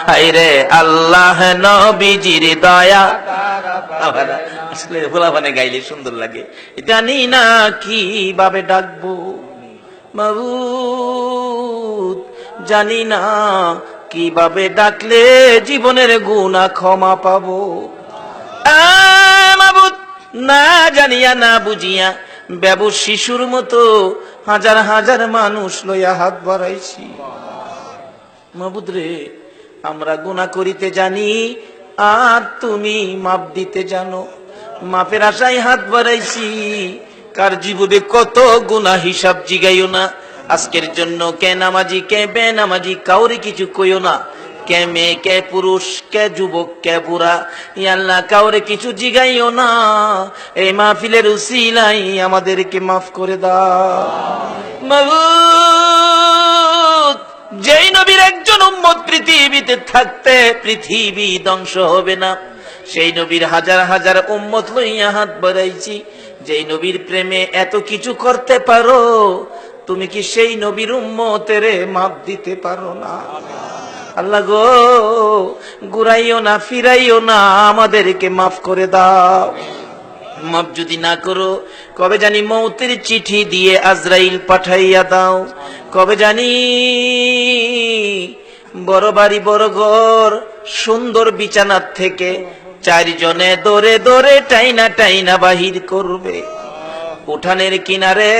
হায়রে আল্লাহ নবীজির দয়া তারা পাবে না। আসলে ভোলাভানে গাইলে সুন্দর লাগে। জানি না কিভাবে ডাকবো মাবুদ, জানি না কিভাবে ডাকলে জীবনের গুনাহ ক্ষমা পাবো, মাবুদ না জানিয়া না বুঝিয়া বেবুস শিশুর মতো হাজার হাজার মানুষ লইয়া হাত বাড়াইছি, মাবুদ রে আমরা গুনাহ করিতে জানি আর তুমি মাপ দিতে জানো, মাপের আশায় হাত বাড়াইছি, কার জীবনে কত গুনাহ হিসাব জিগাইও না, আজকের জন্য কে নামাজি কে বেনামাজি কাউরে কিছু কইও না, কে মেয়ে কে পুরুষ কে যুবক কে বুড়া, আল্লাহ কাউরে কিছু জিগাইও না, এই মাহফিলের উসিলাই আমাদেরকে মাফ করে দাও মাবুদ। যেই নবীর একজন উম্মত পৃথিবীতে থাকতে পৃথিবী ধ্বংস হবে না, সেই নবীর হাজার হাজার উম্মত লইয়া হাত বাড়াইছি, যেই নবীর প্রেমে এত কিছু করতে পারো, তুমি কি সেই নবীর উম্মতের মাপ দিতে পারো না? আল্লাহ গো ঘুরাইও না ফিরাইও না, আমাদেরকে মাফ করে দাও। মাফ যদি না করো কবে জানি মৌতের চিঠি দিয়ে আজরাইল পাঠাইয়া দাও, কবে জানি বড় বাড়ি বড় ঘর সুন্দর বিছানার থেকে 4 জনে দৌড়ে দৌড়ে টাইনা টাইনা বাহির করবে, উঠানের কিনারে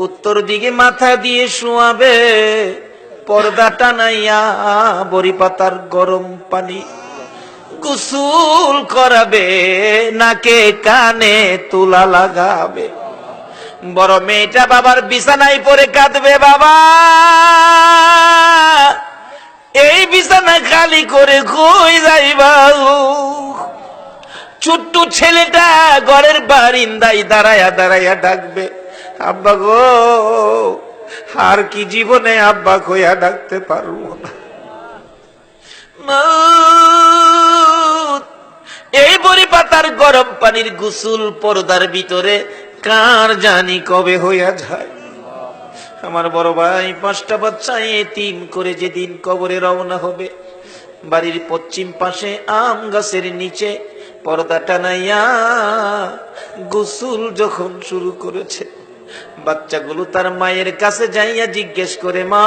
উত্তর দিকে মাথা দিয়ে শুয়াবে, পর্দা টানাইয়া বড়ি পাতার গরম পানি গোসল করাবে, নাকে কানে তুলা লাগাবে। বড় মেয়েটা বাবার বিছানায় পড়ে কাঁদবে, বাবা এই বিছানা খালি করে কই যাইবা? ছোট্ট ছেলেটা ঘরের বারিন্দায় দাঁড়ায়া দাঁড়ায়া ডাকবে, আব্বা গো, আর কি জীবনে আব্বা কইয়া ডাকতে পারবো না। এই বড়ি পাতার গরম পানির গোসল পর্দার ভিতরে কার জানি কবে হইয়া যায়। আমার বড় ভাই 5টা বাচ্চা এতিম করে যেদিন কবরে রওনা হবে, বাড়ির পশ্চিম পাশে আম গাছের নিচে পর্দা টানাইয়া গোসল যখন শুরু করেছে, বাচ্চাগুলো তার মায়ের কাছে যাইয়া জিজ্ঞেস করে, মা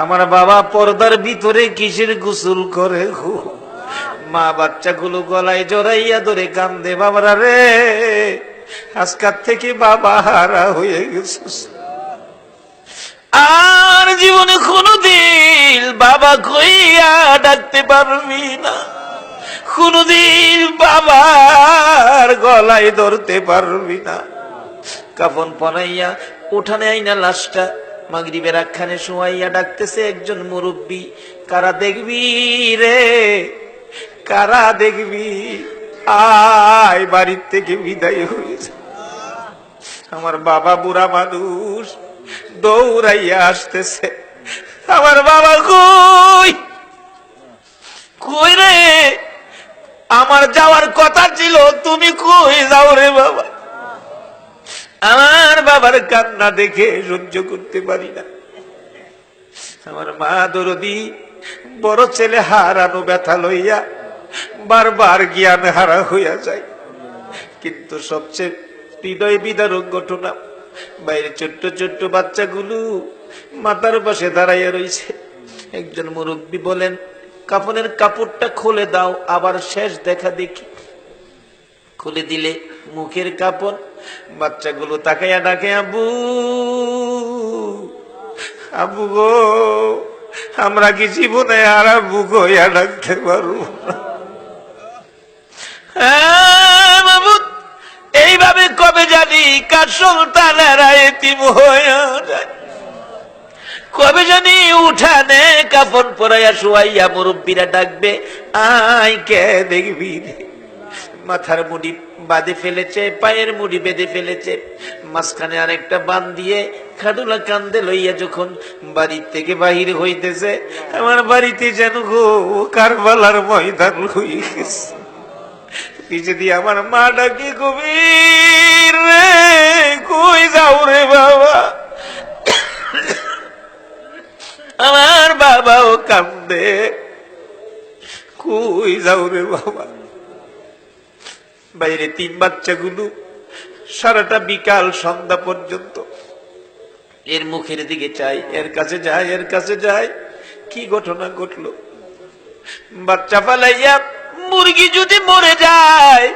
আমার বাবা পর্দার ভিতরে কিসের গোসল করে গো? মা বাচ্চাগুলো গলায় জড়াইয়া ধরে কান্দে, বাবারা রে, আজকাল থেকে বাবা হারা হয়ে গেছে, আর জীবনে কোনদিন বাবা কইয়া ডাকতে পারবি না, কোনদিন বাবার গলায় ধরতে পারবি না। কাফন পনাইয়া উঠানে আইনা লাশটা মাগরিবের আখ্যানে শোয়াইয়া ডাকতেছে একজন মুরব্বী, কারা দেখবি রে, কারা দেখবি, আয় বাড়ির থেকে বিদায় হয়েছে। আমার বাবা বুড়া মানুষ দৌড়াইয়া আসতেছে, আমার বাবা কই, কই রে, আমার যাওয়ার কথা ছিল, তুমি কই যাও রে বাবা? আমার বাবার কান্না দেখে সহ্য করতে পারি না। আমার মা দরদি বড় ছেলে হারানো ব্যথা লইয়া বারবার জ্ঞান হারা হইয়া যায়। কিন্তু সবচেয়ে হৃদয় বিদারক ঘটনা, বাইরে ছোট্ট ছোট্ট বাচ্চাগুলো মাথার পাশে দাঁড়াইয়া রইছে। একজন মুরব্বী বলেন, কাফনের কাপড়টা খুলে দাও, আবার শেষ দেখা দেখি। খুলে দিলে মুখের কাপড়, বাচ্চাগুলো তাকাইয়া ডাকে, আব্বু, আব্বু গো, আমরা কি জীবনে আর আব্বু কইয়া ডাকতে পারবো না? এইভাবে কবে জানি কার সন্তানেরা এতিম হইয়া যায়, কবে জানি উঠানে কাফন পরাইয়া শুয়াইয়া মুরব্বীরা ডাকবে, আয় কে দেখবি রে। মাথার মুড়ি বাঁধে ফেলেছে, পায়ের মুড়ি বেঁধে ফেলেছে, মাঝখানে আরেকটা বান দিয়ে খাডুলা কান্দে লইয়া যখন বাড়ি থেকে বাহির হইতেছে, আমার বাড়িতে যেন গো কারবালার ময়দান হয়ে গেছে। পিছে দিয়ে আমার মা ডাকে, কবির রে, কই যাও রে বাবা? আমার বাবাও কান্দে, কই যাও রে বাবা? বাইরে 3 বাচ্চাগুলো সারাটা বিকাল সন্ধ্যা পর্যন্ত এর মুখের দিকে চাই, এর কাছে যায়, এর কাছে যায়। কি ঘটনা ঘটলো? বাচ্চা ফালাইয়া মুরগি যদি মরে যায়,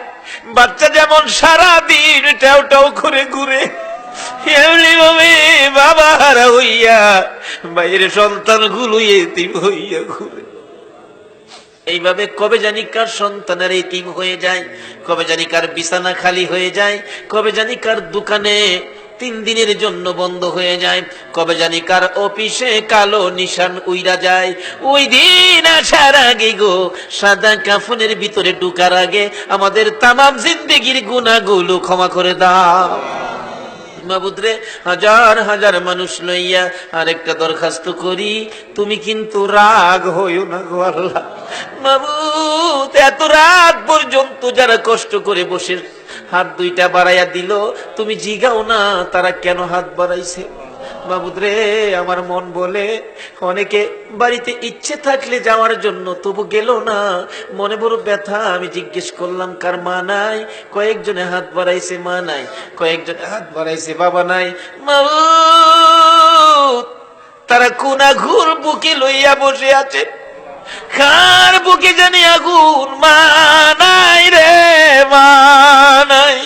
বাচ্চা যেমন সারা দিন টাও টাও করে ঘুরে, এমনি ভাবে বাবা হারা হইয়া বাইরে সন্তান গুলো এতিম হইয়া ঘুরে। এইভাবে কবে জানি কার সন্তানের এতিম হয়ে যায়, কবে জানি কার বিছানা খালি হয়ে যায়, কবে জানি কার দোকানে 3 দিনের জন্য বন্ধ হয়ে যায়, কবে জানি কার অফিসে কালো নিশান উইরা যায়। ওই দিন আসার আগে গো, সাদা কাফনের ভিতরে ঢুকার আগে আমাদের তামাম জিন্দেগির গুনাহগুলো ক্ষমা করে দাও মাবুদ রে। হাজার হাজার মানুষ লইয়া আরেকটা দরখাস্ত করি, তুমি কিন্তু রাগ হইও না গো আল্লাহ। মাবুদ, এত রাত পর্যন্ত যারা কষ্ট করে বসে হাত 2টা বাড়াইয়া দিল, তুমি জিগাও না তারা কেন হাত বাড়াইছে। মাবুদ রে, আমার মন বলে অনেকে বাড়িতে ইচ্ছে থাকলে যাওয়ার জন্য, তবু গেল না, মনে বড় ব্যথা। আমি জিজ্ঞেস করলাম কার মা নাই, কয়েকজনে হাত বাড়াইছে মা নাই, কয়েকজনে হাত বাড়াইছে বাবা নাই। মাবুদ, তারা কোন আগুন বুকে লইয়া বসে আছে, কার বুকে জানি আগুন, মা নাই রে, মা নাই।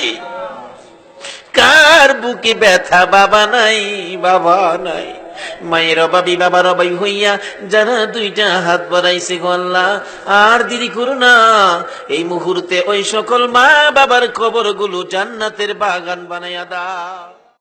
কার বুকে ব্যথা, বাবা নাই, বাবা নাই। মায়ের অভাবী বাবার অভাবী হইয়া যারা দুইটা হাত বাড়াইছে গো আল্লাহ, আর দেরি করো না, এই মুহূর্তে ওই সকল মা বাবার কবরগুলো জান্নাতের বাগান বানাইয়া দাও।